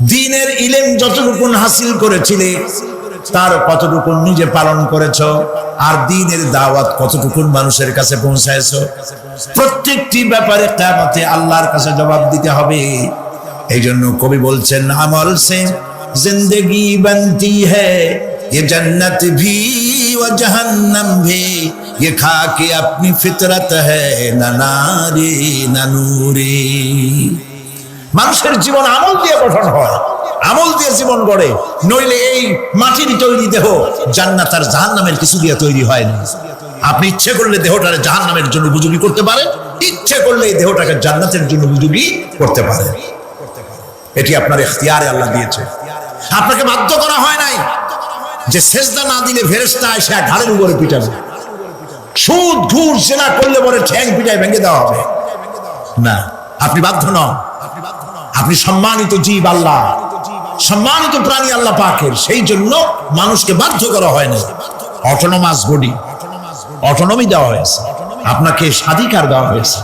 দ্বীনের ইলম যতটুকু হাসিল করেছিলে তার কতটুকু নিজে পালন করেছো, আর দ্বীনের দাওয়াত কতটুকু মানুষের কাছে পৌঁছায়ছো, প্রত্যেকটি ব্যাপারে কিয়ামতে আল্লাহর কাছে জবাব দিতে হবে। এই জন্য কবি বলছেন, আমল সে জিंदगी बनती है ये जन्नत भी व जहन्नम भी, ये खाके अपनी फितरत है ना नारी ना नूरी। মানুষের জীবন আমল দিয়ে গঠন হয়, আমল দিয়ে জীবন গড়ে, নইলে এই মাটির তৈরি দেহ জান্নাত আর জাহান্নামের কিছু দিয়ে তৈরি হয় না। আপনি ইচ্ছে করলে দেহটাকে জাহান্নামের জন্য উপযোগী করতে পারেন, ইচ্ছে করলে এই দেহটাকে জান্নাতের জন্য উপযোগী করতে পারেন। এটি আপনার ইখতিয়ারে আল্লাহ দিয়েছে, আপনাকে বাধ্য করা হয় নাই যে সেজদা না দিলে ফেরেশতা এসে ঘাড়ের উপরে পিটাবে, সুদ ঘুষ জেনা করলে পরে ঠ্যাং পিটায় ভেঙে দেওয়া হবে না। আপনি বাধ্য নন, আপনি সম্মানিত জীব, আল্লাহ সম্মানিত প্রাণী আল্লাহ পাকের, সেই জন্য মানুষকে বাধ্য করা হয় না। অটোনোমাস বডি, অটোনমি দেওয়া হয়েছে, আপনাকে স্বাধিকার দেওয়া হয়েছে।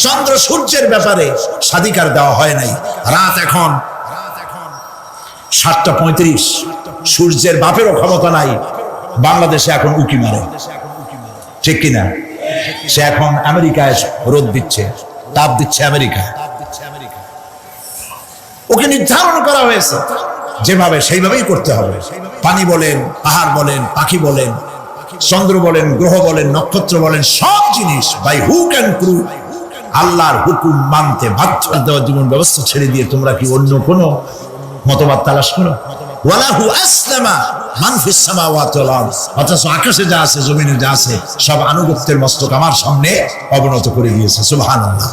চন্দ্র সূর্যের ব্যাপারে স্বাধিকার দেওয়া হয় নাই। রাত এখন 7:35, সূর্যের বাপেরও ক্ষমতা নাই বাংলাদেশে এখন উকি মারে, ঠিক কিনা? সে এখন আমেরিকায় রোদ দিচ্ছে, তাপ দিচ্ছে আমেরিকা। ওকে নির্ধারণ করা হয়েছে যেভাবে, সেইভাবেই করতে হবে। পানি বলেন, পাহাড় বলেন, পাখি বলেন, চন্দ্র বলেন, গ্রহ বলেন, নক্ষত্র বলেন, সব জিনিস বাই হুক অ্যান্ড ক্রুক আল্লাহর হুকুম মানতে বাধ্য দেওয়া জীবন ব্যবস্থা ছেড়ে দিয়ে তোমরা কি অন্য কোনো মতবাদ তালাশ করো? ওয়ালাহু আসলামা মান ফিস সামাওয়াতি ওয়াল আরদ, অথচ আকাশে যা আছে জমিনে যা আছে সব আনুগত্যের মস্তক আমার সামনে অবনত করে দিয়েছে। সুবহানাল্লাহ।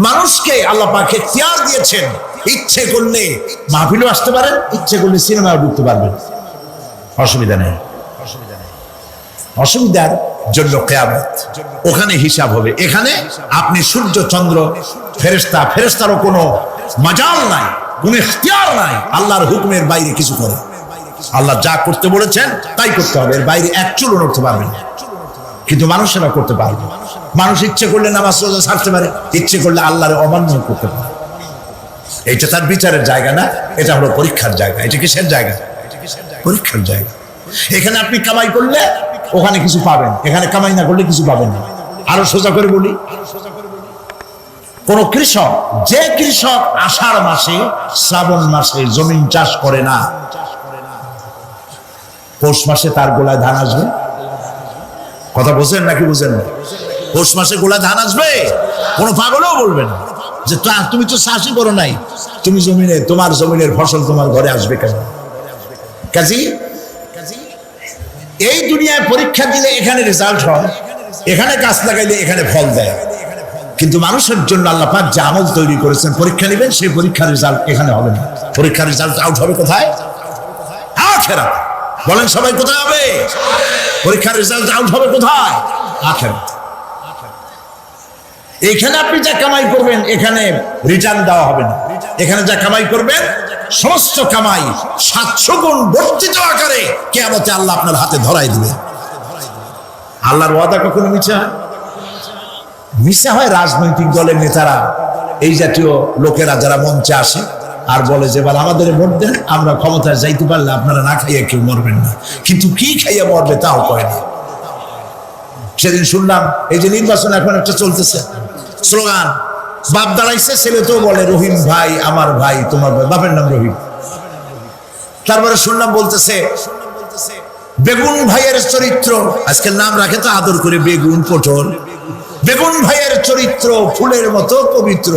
মানুষকে আল্লাহ পাক ইখতিয়ার দিয়েছেন, ইচ্ছে করলে মাহফিলও আসতে পারেন, ইচ্ছে করলে সিনেমাও ঢুকতে পারবেন, অসুবিধা নেই। অসুবিধার জন্য কিয়ামত, ওখানে হিসাব হবে। এখানে আপনি সূর্য চন্দ্র ফেরেশতা, ফেরেশতারও কোনো মাজাল নাই, কোনো ইখতিয়ার নাই আল্লাহর হুকুমের বাইরে কিছু করে। আল্লাহ যা করতে বলেছেন তাই করতে হবে, এর বাইরে এক চুলও নড়তে পারবেন না। কিন্তু মানুষেরা করতে পারবে, মানুষ ইচ্ছে করলে নামাজ রোজা ছাড়তে পারে, ইচ্ছে করলে আল্লাহর অমান্য করতে পারে। এটা তার বিচারের জায়গা না, এটা হলো পরীক্ষার জায়গা। এটা কিসের জায়গা? পরীক্ষার জায়গা। এখানে আপনি কামাই করলে ওখানে কিছু পাবেন, এখানে কামাই না করলে কিছু পাবেন না। আরো সোজা করে বলি, কোন কৃষক, যে কৃষক আষাঢ় মাসে শ্রাবণ মাসে জমিন চাষ করে না, পৌষ মাসে তার গোলায় ধান আসবে? কথা বোঝেন নাকি বুঝেন না? পৌষ মাসে গোলায় ধান আসবে? কোন পাগলও বলবে না যে তুমি তো চাষই করো নাই, তুমি জমিনে, তোমার জমিনের ফসল তোমার ঘরে আসবে কেন? কাজী এই দুনিয়ায় পরীক্ষা দিলে এখানে রেজাল্ট হয়, এখানে গাছ লাগাইলে এখানে ফল দেয়। কিন্তু মানুষের জন্য আল্লাহ পাক যে আমল তৈরি করেছেন, পরীক্ষা নেবেন, সেই পরীক্ষার রেজাল্ট এখানে হবে না। পরীক্ষার রেজাল্ট আউট হবে কোথায়? আখিরাত। বলেন সবাই, কোথায় হবে? পরীক্ষার রেজাল্ট আউট হবে কোথায়? আখিরাত। এখানে আপনি যা কামাই করবেন এখানে রিটার্ন দেওয়া হবে না। এখানে যা কামাই করবেন সমস্ত কামাই 700 গুণ বর্ধিত আকারে কিয়ামতে আল্লাহ আপনার হাতে ধরাই দিবে। আল্লাহর ওয়াদা কখনো মিথ্যা হয়? মিথ্যা হয় রাজনৈতিক দলের নেতারা, এই জাতীয় লোকেরা যারা মঞ্চে আসে আর বলে যে এবার আমাদের ভোট দেন, আমরা ক্ষমতায় যাইতে পারলে আপনারা না খাইয়া কেউ মরবেন না। কিন্তু কি খাইয়া মরবে তাও কয় না। সেদিন শুনলাম এই যে নির্বাচন এখন একটা চলতেছে, স্লোগান বাপ দাঁড়াইছে, ছেলে তো বলে রহিম ভাই আমার ভাই, তোমার ভাই, বাপের নাম রহিম। তারপরে শুনলাম বলতেছে বেগুন ভাইয়ের চরিত্র, আজকের নাম রাখে তো আদর করে বেগুন পটল, বেগুন ভাইয়ের চরিত্র ফুলের মতো পবিত্র।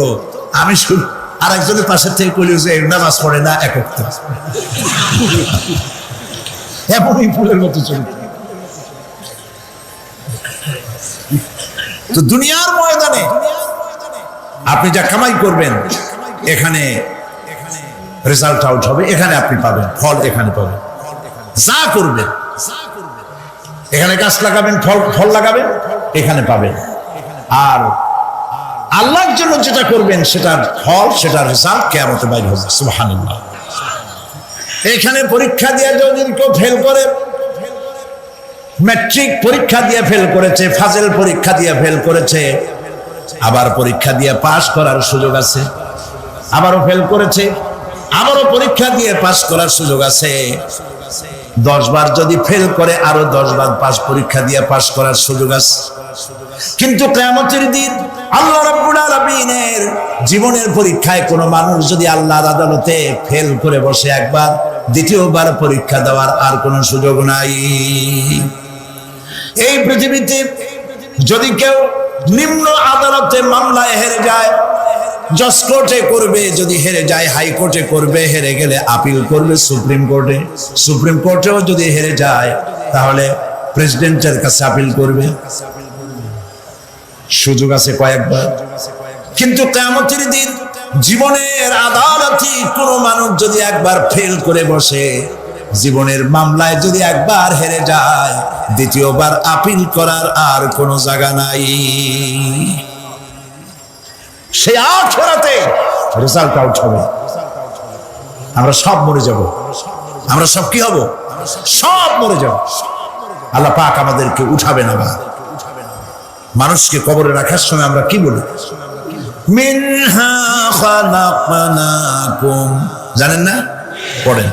আমি শুন আর একজনের পাশের থেকে কইল যে নামাজ পড়ে না, একত্র এমনই ফুলের মতো চরিত্র। তো দুনিয়ার ময়দানে আপনি যা কামাই করবেন এখানে রেজাল্ট আউট হবে, এখানে আপনি পাবেন ফল, এখানে পাবেন। যা করবেন এখানে গাছ লাগাবেন, ফল লাগাবেন, এখানে পাবেন। আর আল্লাহর জন্য যেটা করবেন সেটার ফল, সেটার রেজাল্ট কিয়ামতে বাইর হবে। সুবহানাল্লাহ। এখানে পরীক্ষা দিয়ে যদি কেউ ফেল করে, ম্যাট্রিক পরীক্ষা দিয়ে ফেল করেছে, ফাজেল পরীক্ষা দিয়ে ফেল করেছে, আবার পরীক্ষা দিয়ে পাশ করার সুযোগ আছে, আবারও ফেল করেছে, আবারও পরীক্ষা দিয়ে পাস করার সুযোগ আছে। 10 বার যদি ফেল করে আরো 10 বার পরীক্ষা দিয়ে পাস করার সুযোগ আছে। কিন্তু কিয়ামতের দিন আল্লাহ রাব্বুল আলামিনের জীবনের পরীক্ষায় কোনো মানুষ যদি আল্লাহর আদালতে ফেল করে বসে একবার, দ্বিতীয়বার পরীক্ষা দেওয়ার আর কোনো সুযোগ নাই। এই পৃথিবীতে যদি কেউ নিম্ন আদালতে মামলায় হেরে যায়, জজ কোর্টে করবে, যদি হেরে যায় হাইকোর্টে করবে, হেরে গেলে আপিল করবে সুপ্রিম কোর্টে, সুপ্রিম কোর্টেও যদি হেরে যায় তাহলে প্রেসিডেন্টের কাছে আপিল করবে। সুযোগ আছে কয়েকবার। কিন্তু কিয়ামতের দিন জীবনের আদালতে কোনো মানুষ যদি একবার ফেল করে বসে, জীবনের মামলায় যদি একবার হেরে যায়, দ্বিতীয়বার আপিল করার আর কোনো জায়গা নাই। সে আখিরাতে রেজাল্ট আউট হবে। আমরা সব মরে যাব। আমরা সব কি হব? সব মরে যাব। আল্লাহ পাক আমাদেরকে উঠাবে না। মানুষকে কবরে রাখার সময় আমরা কি বলি? মিনহা খালাকনাকুম, জানেন না? পড়েন,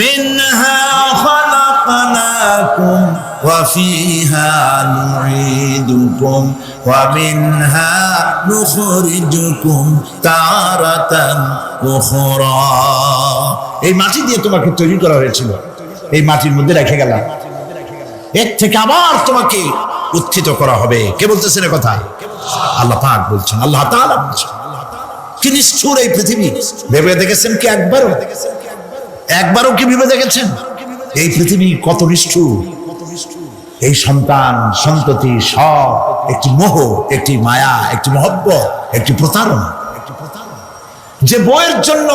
মিনহা খালাকনাকুম ওয়া ফিহা নুঈদুকুম ওয়া মিনহা নুখরিজুকুম তারাতান উখরা। এই মাটি দিয়ে তোমাকে তৈরি করা হয়েছিল, এই মাটির মধ্যে রেখে গেলাম, এর থেকে আবার তোমাকে উত্থিত করা হবে। কে বলতেছেন এ কথা? আল্লাহ পাক বলছেন, আল্লাহ তাআলা বলছেন। কি নিষ্ঠুর এই পৃথিবী! ভেবে দেখেছেন কি একবারও কি ভেবে দেখেছেন এই পৃথিবী কত নিষ্ঠুর? এই সন্তান সন্ততি সব একটি মোহ, একটি মায়া, একটি মহব্বত, একটি প্রতারণা। যে বইয়ের জন্য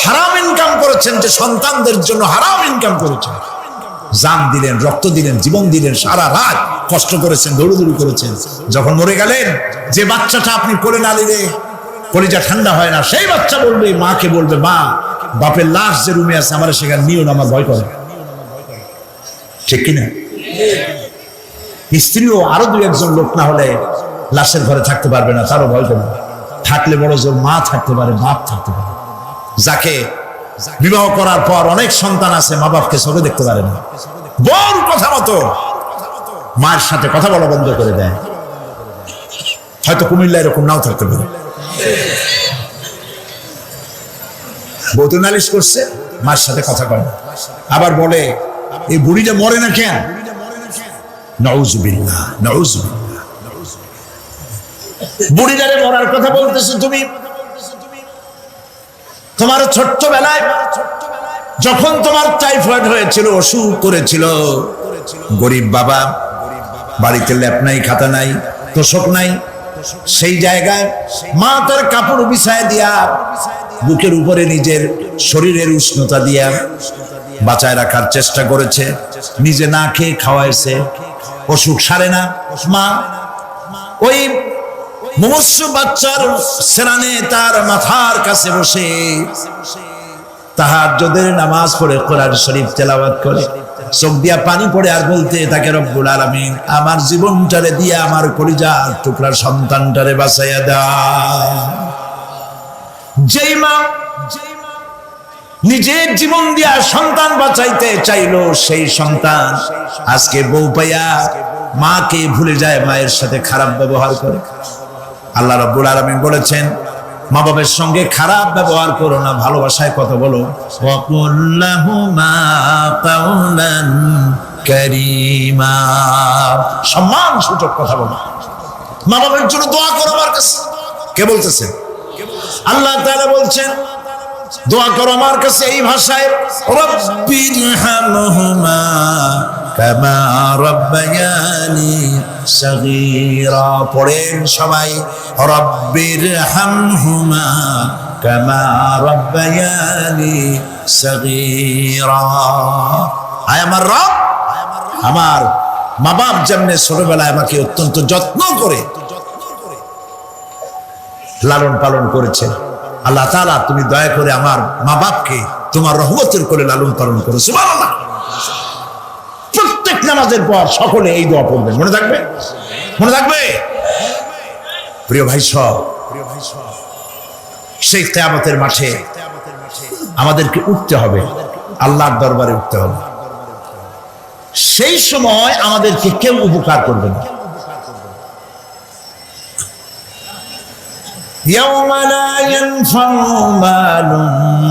হারাম ইনকাম করেছেন, যে সন্তানদের জন্য হারাম ইনকাম করেছেন, জান দিলেন, রক্ত দিলেন, জীবন দিলেন, সারা রাত কষ্ট করেছেন, দৌড়দৌড়ি করেছেন, যখন মরে গেলেন, যে বাচ্চাটা আপনি কোলে না নিলে কলিজা ঠান্ডা হয় না, সেই বাচ্চা বলবে, মাকে বলবে, মা বাপের লাশ যে রুমে আছে আমার সেখানে নিও না, আমার ভয় করে। ঠিক কিনা? স্ত্রীও আরো 2-1 লোক না হলে লাশের ঘরে থাকতে পারবে না, তারও ভয় করবে। থাকলে বড় জোর মা থাকতে পারে, বাপ থাকতে পারে। যাকে বিবাহ করার পর অনেক সন্তান আছে, মা বাপকে চোখে দেখতে পারে না, বড় কথা মতো মায়ের সাথে কথা বলা বন্ধ করে দেয়। হয়তো কুমিল্লা এরকম নাও থাকতে পারে। বউ তো নালিশ করছে, মার সাথে কথা কয় না, আবার বলে এই বুড়িটা মরে না কেন? নাউযুবিল্লাহ, নাউযুবিল্লাহ। বুড়িটারে মরার কথা বলতেছো তুমি? তোমার ছোট্টবেলায় যখন তোমার টাইফয়েড হয়েছিল, অসুখ করেছিল, গরিব বাবা, বাড়িতে ল্যাপ নাই, খাতা নাই, তোষক নাই, সেই জায়গায় মা তার কাপড় বিছায় দিয়া, বুকের উপরে নিজের শরীরের উষ্ণতা দিয়া বাঁচায় রাখার চেষ্টা করেছে, নিজে না খেয়ে খাওয়াইছে, অসুখ সারে না। মা ওই মুমূর্ষু বাচ্চার সেরানে তার মাথার কাছে বসে তাহাজ্জুদের নামাজ পড়ে কোরআন শরীফ তেলাওয়াত করে, চোখ দিয়া পানি পড়ে আর বলতে থাকে, রব্বুল আলামিন আমার জীবনটারে দিয়া আমার কলিজার টুকরা সন্তানটারে বাঁচাইয়া দাও। যেই মা নিজের জীবন দিয়া সন্তান বাঁচাইতে চাইলো, সেই সন্তান আজকে বউ পাইয়া মাকে ভুলে যায়, মায়ের সাথে খারাপ ব্যবহার করে। আল্লাহ রাব্বুল আলামিন বলেছেন, মা বাবার সঙ্গে খারাপ ব্যবহার করো না, ভালোবাসায় কথা বলো। ওয়াকুল লাহুমা কাওলান কারীমা, সম্মান সূচক কথা বলো। মা বাবার জন্য দোয়া করো আমার কাছে। কে বলতেছেন? আল্লাহ তাআলা বলছেন দোয়া করো আমার কাছে এই ভাষায়, রব্বিরহামহুমা কামা রাব্বায়ানি সাগীরা। পড়েন সবাই, রব্বিরহামহুমা কামা রাব্বায়ানি সাগীরা। আয় আমার রব, আমার মা বাপ যেমনে ছোটবেলায় আমাকে অত্যন্ত যত্ন করে লালন পালন করেছে, আল্লাহ তাআলা তুমি দয়া করে আমার মা বাপকে তোমার রহমতের করে লালন পালন করো। সুবহানাল্লাহ। প্রত্যেক নামাজের পর সকলে এই দোয়া পড়বেন, মনে থাকবে? মনে থাকবে? প্রিয় ভাই সব, সেই কিয়ামতের মাঠে আমাদেরকে উঠতে হবে, আল্লাহর দরবারে উঠতে হবে। সেই সময় আমাদেরকে কেউ উপকার করবে না। يوم لا ينفع مال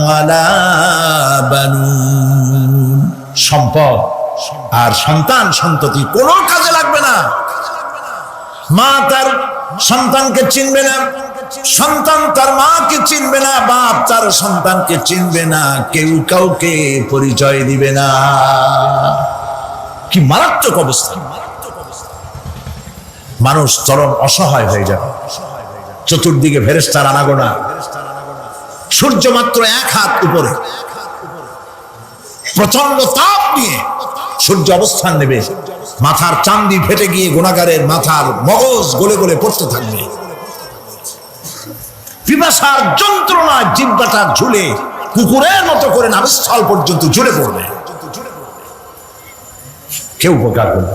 ولا بنون, সম্পদ আর সন্তান সন্ততি কোনো কাজে লাগবে না। মা তার সন্তানকে চিনবে না, সন্তান তার মাকে চিনবে না, বাপ তার সন্তানকে চিনবে না, কেউ কাউকে পরিচয় দিবে না। কি মারাত্মক অবস্থা! মানুষ চরম অসহায় হয়ে যাবে। চতুর্দিকে ফেরেশতার আনাগোনা, সূর্য মাত্র 1 হাত উপরে, প্রচন্ড তাপ নিয়ে সূর্য অবস্থান নেবে, মাথার চামড়ি ফেটে গিয়ে গুনাহগারের মাথার মগজ গলে গলে পড়তে থাকবে। পিপাসার যন্ত্রণায় জিহ্বাটা ঝুলে কুকুরের মতো করে নাভিস্থল পর্যন্ত ঝুলে পড়বে। কেউ উপকার করবে,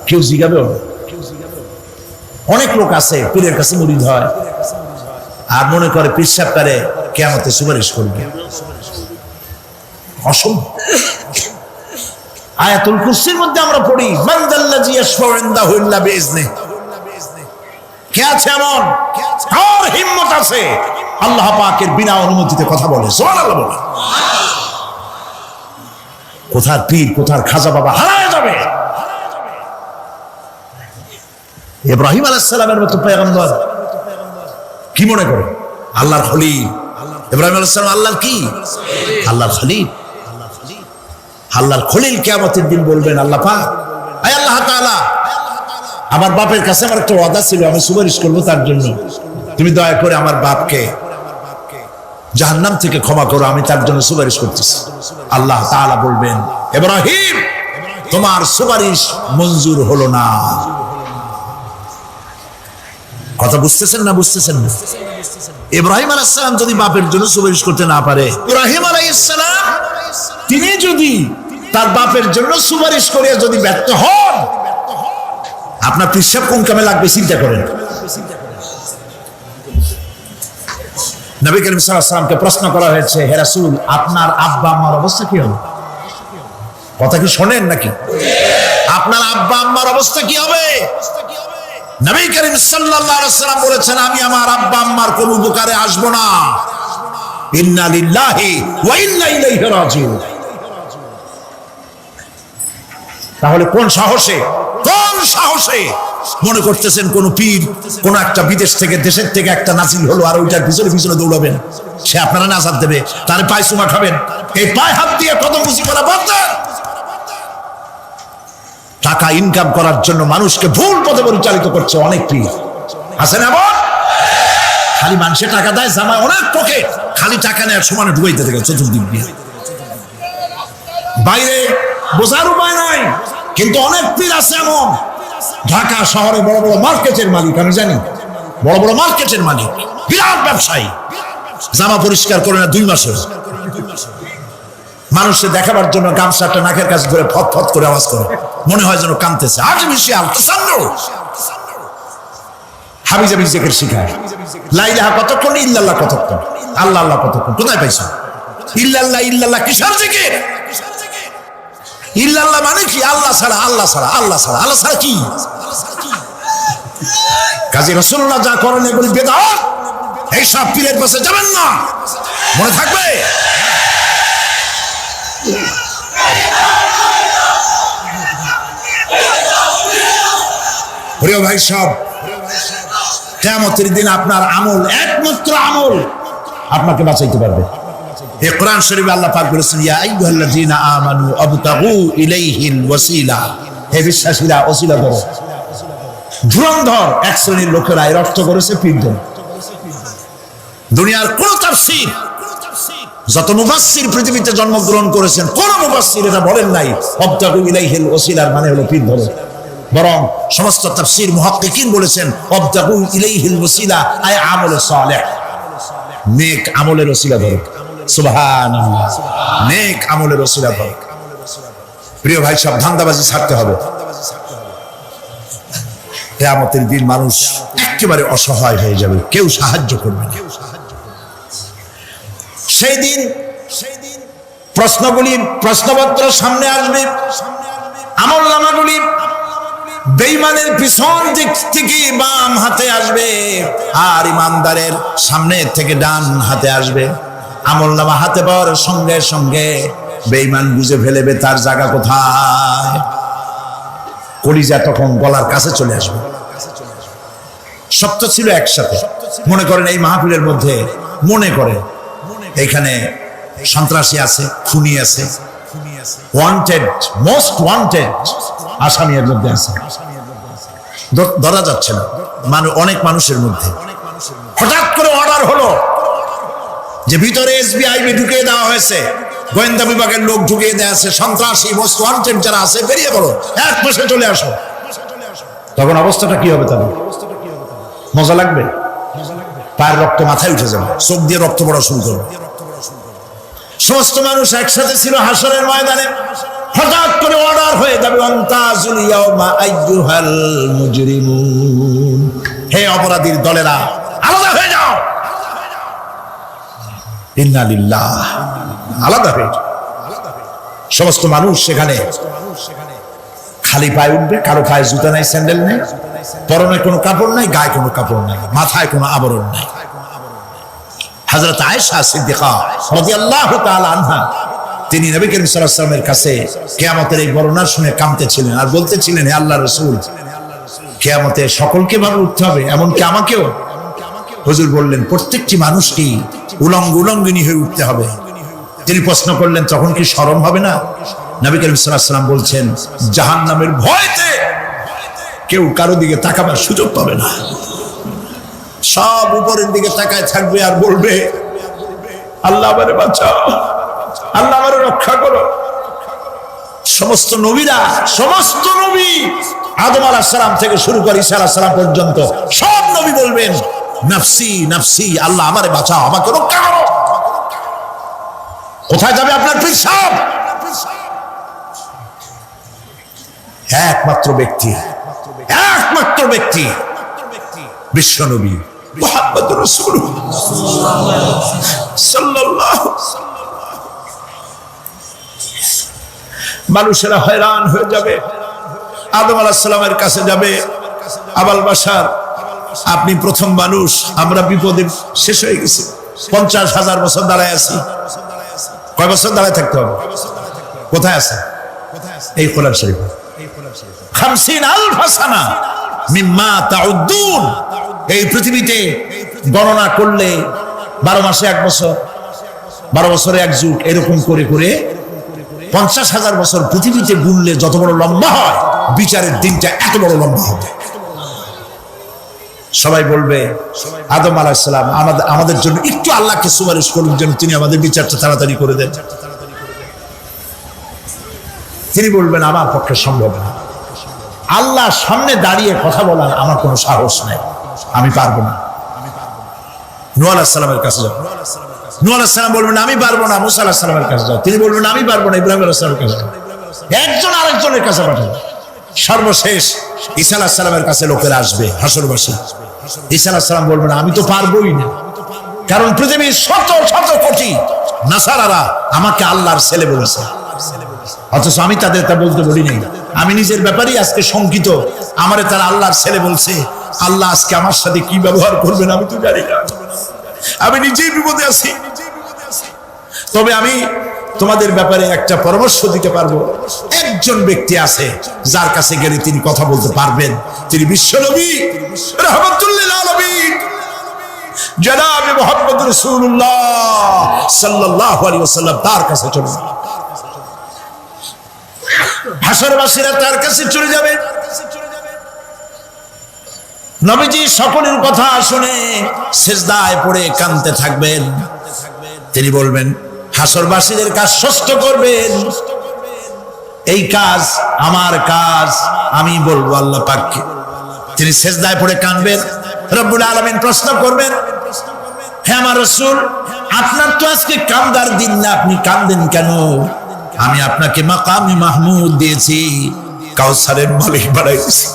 কেউ জিগাবেও। অনেক লোক আছে পীরের কাছে মুরিদ হয় আর মনে করে পীর সাহেব তারে কিয়ামতে সুপারিশ করবে। অসম্ভব। আয়াতুল কুরসির মধ্যে আমরা পড়ি, মান যাল্লাযী ইয়াশফাউ ইনদাহু ইল্লা বিইজনিহি। কে আছে এমন, কার হিম্মত আছে আল্লাহ পাকের বিনা অনুমতিতে কথা বলে? সুবহানাল্লাহ বলে। কোথার পীর, কোথার খাজা বাবা হারায় যাবে। ইব্রাহিম আলাইহিস সালামের মতো পয়গম্বর কি মনে করে? আল্লাহর খলিল। ইব্রাহিম আলাইহিস সালাম আল্লাহর কি? আল্লাহর খলিল। আল্লাহর খলিল কিয়ামতের দিন বলবেন, আল্লাহ পাক, আয় আল্লাহ তাআলা, আমার বাপের কাছে আমার একটা ওয়াদা ছিল, আমি সুপারিশ করব তার জন্য, তুমি দয়া করে আমার বাপকে জাহান্নাম থেকে ক্ষমা করো, আমি তার জন্য সুপারিশ করতেছি। আল্লাহ তাআলা বলবেন, ইব্রাহিম, তোমার সুপারিশ মঞ্জুর হলো না। কথা বুঝতেছেন না? বুঝতেছেন না? ইব্রাহিম আলাইহিস সালাম যদি বাপের জন্য সুপারিশ করতে না পারে, ইব্রাহিম আলাইহিস সালাম তিনি যদি তার বাপের জন্য সুপারিশ করে যদি ব্যর্থ হন, আপনার পিসাব কোন কামে লাগবে চিন্তা করেন। নবী করিম সাল্লাল্লাহু আলাইহি ওয়াসাল্লামকে প্রশ্ন করা হয়েছে, হে রাসূল, আপনার আব্বা আম্মার অবস্থা কি হবে? কথা কি শোনেন নাকি? আপনার আব্বা আম্মার অবস্থা কি হবে? নবী করিম সাল্লাল্লাহু আলাইহি ওয়াসাল্লাম বলেছেন, আমি আমার আব্বা আম্মার কোন উপকারে আসব না। ইন্না লিল্লাহি ওয়া ইন্না ইলাইহি রাজিউন। তাহলে কোন সাহসে মনে করতেছেন কোন পীর কোন একটা বিদেশ থেকে, দেশের থেকে একটা নাজিল হলো আর ওইটার পিছনে পিছনে দৌড়াবেন? সে আপনারা নাজাত দেবে, তার পায়ে চুমা খাবেন? এই পায়ে হাত দিয়ে কদম বুঝি করা বাদ। টাকা ইনকাম করার জন্য মানুষকে ভুল পথে পরিচালিত করছে অনেক পীর। আছে না? খালি মানুষে টাকা দেয়, জামায় অনেক পকেট, খালি টাকা নেওয়ার সমানে ঢুকাইতে থাকে চতুর্দিক দিয়ে। বাইরে বোঝার উপায় নাই, কিন্তু অনেক পীর আছে এমন, ঢাকা শহরে বড় বড় মার্কেটের মালিক, আমি জানি, বড় বড় মার্কেটের মালিক, বিরাট ব্যবসায়ী, জামা পরিষ্কার করে না 2 মাসে। মানুষকে দেখাবার জন্য গামছাটা নাকের কাছে ধরে ফট ফট করে আওয়াজ করে, মনে হয় যেন কাঁদতেছে। আজ মিশিয়াল তাসান্নু হাবিজাবি জিকির শিখায়। লা ইলাহা কতক্ষণ, ইল্লাল্লাহ কতক্ষণ, আল্লাহ আল্লাহ কতক্ষণ? কোথায় পাইছো? ইল্লাল্লাহ ইল্লাল্লাহ কিসের জিকির? ইল্লাল্লাহ মানে কি? আল্লাহ ছাড়া, আল্লাহ ছাড়া, আল্লাহ ছাড়া, আল্লাহ ছাড়া কি? কাজী রাসূলুল্লাহ যা করেন এগুলি বেদাত। এই সব পীরের পাশে যাবেন না, মনে থাকবে। প্রিয় ভাই সব, কিয়ামতের দিন আপনার আমল, একমাত্র আমল আপনাকে বাঁচাইতে পারবে। এই কোরআন শরীফে আল্লাহ পাক বলেছেন, ইয়া আইয়ুহাল্লাযীনা আমানু আবতাগু ইলাইহিল ওয়াসিলা, হে বিশ্বাসীরা ওসিলা করো। ধুরন্ধর এক শ্রেণীর লোকেরা এর অর্থ করেছে পীরদের। দুনিয়ার কোন তাফসীর, যত মুফাসসির পৃথিবীতে জন্মগ্রহণ করেছেন, কোন মুফাসসির এটা বলেন নাই আবতাগু ইলাইহিল ওসিলার মানে হলো পীর ধরো। বরং সমস্ত তাফসীর মুহাক্কিকিন বলেছেন আবতাগু ইলাইহিল ওসিলা আয় আমল সালেহ, নেক আমলের ওসিলা ধরো। সুবহানাল্লাহ, নেক আমলের ওসিলা ধরো। প্রিয় ভাই সব, ধান্দাবাজি ছাড়তে হবে। কিয়ামতের দিন মানুষ একেবারে অসহায় হয়ে যাবে, কেউ সাহায্য করবে না। সেই দিন প্রশ্নপত্র সামনে আসবে, আমলনামাগুলি বেঈমানের পিছন দিক থেকে বাম হাতে আসবে, আর ইমানদারের সামনে থেকে ডান হাতে আসবে। আমলনামা হাতে পাওয়ার সঙ্গে সঙ্গে বেঈমান বুঝে ফেলবে তার জায়গা কোথায়। কলিজা তখন গলার কাছে চলে আসবে। সত্য ছিল একসাথে। মনে করেন এই মাহফিলের মধ্যে মনে করে এখানে সন্ত্রাসী আছে, খুনি আছে, ওয়ান্টেড, মোস্ট ওয়ান্টেড আসামির মধ্যে আছে, ধরা যাচ্ছে না অনেক মানুষের মধ্যে। হঠাৎ করে অর্ডার হলো যে ভিতরে এসবিআই ঢুকিয়ে দেওয়া হয়েছে, গোয়েন্দা বিভাগের লোক ঢুকিয়ে দেওয়া আছে, সন্ত্রাসী মোস্ট ওয়ান্টেড যারা আছে বেরিয়ে পড়ো, এক মাসে চলে আসো। তখন অবস্থাটা কি হবে? তাদের মজা লাগবে? পায়ের রক্ত মাথায় উঠে যাবে, চোখ দিয়ে রক্ত পড়া শুরু করবে। সমস্ত মানুষ একসাথে ছিল হাসরের ময়দানে। হঠাৎ করে অর্ডার হয়ে যাবে, ওয়ান্তাজুল ইয়াউমা আইয়ুহাল মুজরিমুন, হে অপরাধীর দলেরা আলাদা হয়ে যাও। ইন্না লিল্লাহ, আলাদা হয়ে যাও। সমস্ত মানুষ সেখানে খালি পায়ে উঠবে, কারো পায়ে জুতা নাই, স্যান্ডেল নেই, পরনে কোনো কাপড় নাই, গায়ে কোনো কাপড় নাই, মাথায় কোনো আবরণ নাই। হযরত আয়েশা সিদ্দিকা রাদিয়াল্লাহু তাআলা আনহা তিনি নবী করিম সাল্লাল্লাহু আলাইহি ওয়াসাল্লামের কাছে কিয়ামতের এই বর্ণনা শুনে কাঁদতেছিলেন আর বলতেছিলেন, হে আল্লাহর রাসূল, কিয়ামতে সকলকে ভাবে উঠতে হবে, এমনকি আমাকেও? হুজুর বললেন, প্রত্যেকটি মানুষকে উলঙ্গিনী হয়ে উঠতে হবে। তিনি প্রশ্ন করলেন, তখন কি শরম হবে না? নবী করিম সাল্লাল্লাহু আলাইহি ওয়াসাল্লাম বলছেন, জাহান্নামের ভয়তে কেউ কারো দিকে তাকাবার সুযোগ পাবে না। সব উপরের দিকে তাকায় থাকবে আর বলবে, আল্লাহ আমারে বাঁচাও, আল্লাহ আমারে রক্ষা করো। সমস্ত নবীরা, সমস্ত নবী আদম আলাইহিস সালাম থেকে শুরু করে ঈসা আলাইহিস সালাম পর্যন্ত সব নবী বলবেন, নাফসি নাফসি, আল্লাহ আমারে বাঁচাও, আমাকে রক্ষা করো। কোথায় যাবে আপনার পীর সাহেব? একমাত্র ব্যক্তি বিশ্বনবী মুহাম্মদুর রাসূলুল্লাহ সাল্লাল্লাহু। মানুষেরা হয়রান হয়ে যাবে, আদম আলাইহিস সালামের কাছে যাবে, আবাল বাশার, আপনি প্রথম মানুষ, আমরা বিপদে শেষ হয়ে গেছি, 50,000 বছর দাঁড়ায় আছি। কয় বছর দাঁড়ায় থাকতে হবে? কোথায় আছে? এই কোরআন শরীফ, 50,000 সানা মিম্মা তাউদ্দুন। এই পৃথিবীতে গণনা করলে 12 মাসে 1 বছর, 12 বছরে 1 যুগ, এরকম করে করে 50,000 বছর পৃথিবীতে গুনলে যত বড় লম্বা হয়, বিচারের দিনটা এত বড় লম্বা হবে। সবাই বলবে, আদম আলাইহিস সালাম আমাদের জন্য একটু আল্লাহকে সুপারিশ করুন যেন তিনি আমাদের বিচারটা তাড়াতাড়ি করে দেন। তিনি বলবেন, আমার পক্ষে সম্ভব না, আল্লাহর সামনে দাঁড়িয়ে কথা বলার আমার কোনো সাহস নাই, আমি পারবো না। নূহ আলাইহিস সালামের কাছে যাও, নূহ আলাইহিস সালাম বলবেন, আমি পারবো না। মুসা আলাইহিস সালামের কাছে যাও, তিনি বলবেন, আমি পারবো না। ইব্রাহিম আলাইহিস সালামের কাছে যাও, একজন আরেকজনের কাছে পাঠাবে। সর্বশেষ ঈসা আলাইহিস সালামের কাছে লোকেরা আসবে, হাসরবাসী। ঈসা আলাইহিস সালাম বলবেন, আমি তো পারবোই না, কারণ পৃথিবীর শত শত কোটি নাসারারা আমাকে আল্লাহর ছেলে বলেছে, অথচ আমি তাদের তা বলতে বলি নাই। আমি নিজের ব্যাপারেই আজকে শঙ্কিত, আমারে তারা আল্লাহর ছেলে বলছে। আল্লাহ আজকে আমার সাথে কি ব্যবহার করবেন আমি তো জানি না, আমি নিজেই বিপদে আছি। তবে আমি তোমাদের ব্যাপারে একটা পরামর্শ দিতে পারবো। একজন ব্যক্তি আছে যার কাছে গেলে তিনি কথা বলতে পারবেন, তিনি বিশ্বনবী রাহমাতুল লিল আলামিন জনাব মুহাম্মদ রাসূলুল্লাহ সাল্লাল্লাহু আলাইহি ওয়াসাল্লাম। তার কাছে চলুন, হাসরবাসীরা তার কাছে চলে যাবে। নবীজি সকলের কথা শুনে সিজদায় পড়ে কাঁদতে থাকবেন। তিনি বলবেন, হাসরবাসীদের কাজ ষষ্ঠ করবেন, এই কাজ আমার কাজ, আমি বলবো আল্লাহ পাককে। তিনি সিজদায় পড়ে কাঁদবেন। রব্বুল আলামিন প্রশ্ন করবেন, হে আমার রাসূল, আপনার তো আজকে কান্দার দিন না, আপনি কাঁদেন কেন? আমি আপনাকে মাকামে মাহমুদ দিয়েছি, কাউসারের মালিক বানাইছি।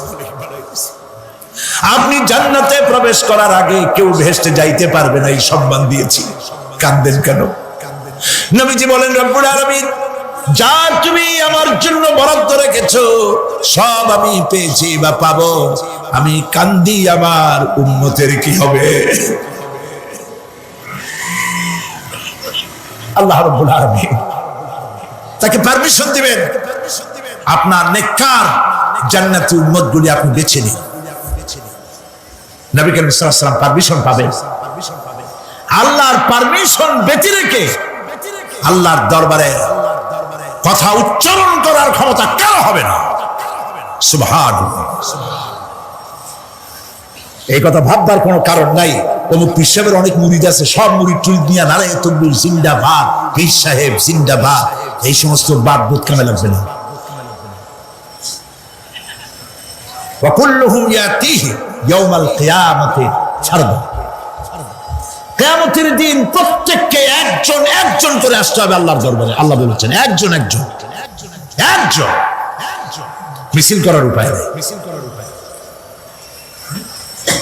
আপনি জান্নাতে প্রবেশ করার আগে কেউ ভেস্টে যাইতে পারবে না, এই সম্মান দিয়েছি, কাঁদেন কেন? নবীজি বলেন, রব্বুল আলামিন যা তুমি আমার জন্য বরাদ্দ রেখেছো সব আমি পেয়েছি বা পাবো, আমি কান্দি আমার উম্মতের কি হবে। আল্লাহ রাব্বুল আলামিন তাকে পারমিশন দিবেন, আপনার নেককার জান্নাতি উম্মতগুলি আপনি বেছে নিন। নবী করিম সাল্লাল্লাহু আলাইহি ওয়াসাল্লাম পারমিশন পাবেন। আল্লাহর পারমিশন ব্যতি রেখে আল্লাহর দরবারে কথা উচ্চারণ করার ক্ষমতা কারো হবে না। সুবহানাল্লাহ। এই কথা ভাববার কোনো কারণ নাই। অমুক পীর সাহেবের অনেক মুরিদ আছে, সব মুরিদ টুরিদ নিয়ে নারায়ে তাকবীর জিন্দাবাদ, পীর সাহেব জিন্দাবাদ, এই সমস্ত বাদ বুদ কামে লাগবে না। ওয়া কুল্লুহুম ইয়াতিহি ইয়াউমাল কিয়ামাতি ফারদা। কিয়ামতের দিন প্রত্যেককে একজন একজন করে আসতে হবে আল্লাহর দরবারে। আল্লাহ বলেছেন একজন একজন একজন, মিছিল করার উপায় নেই।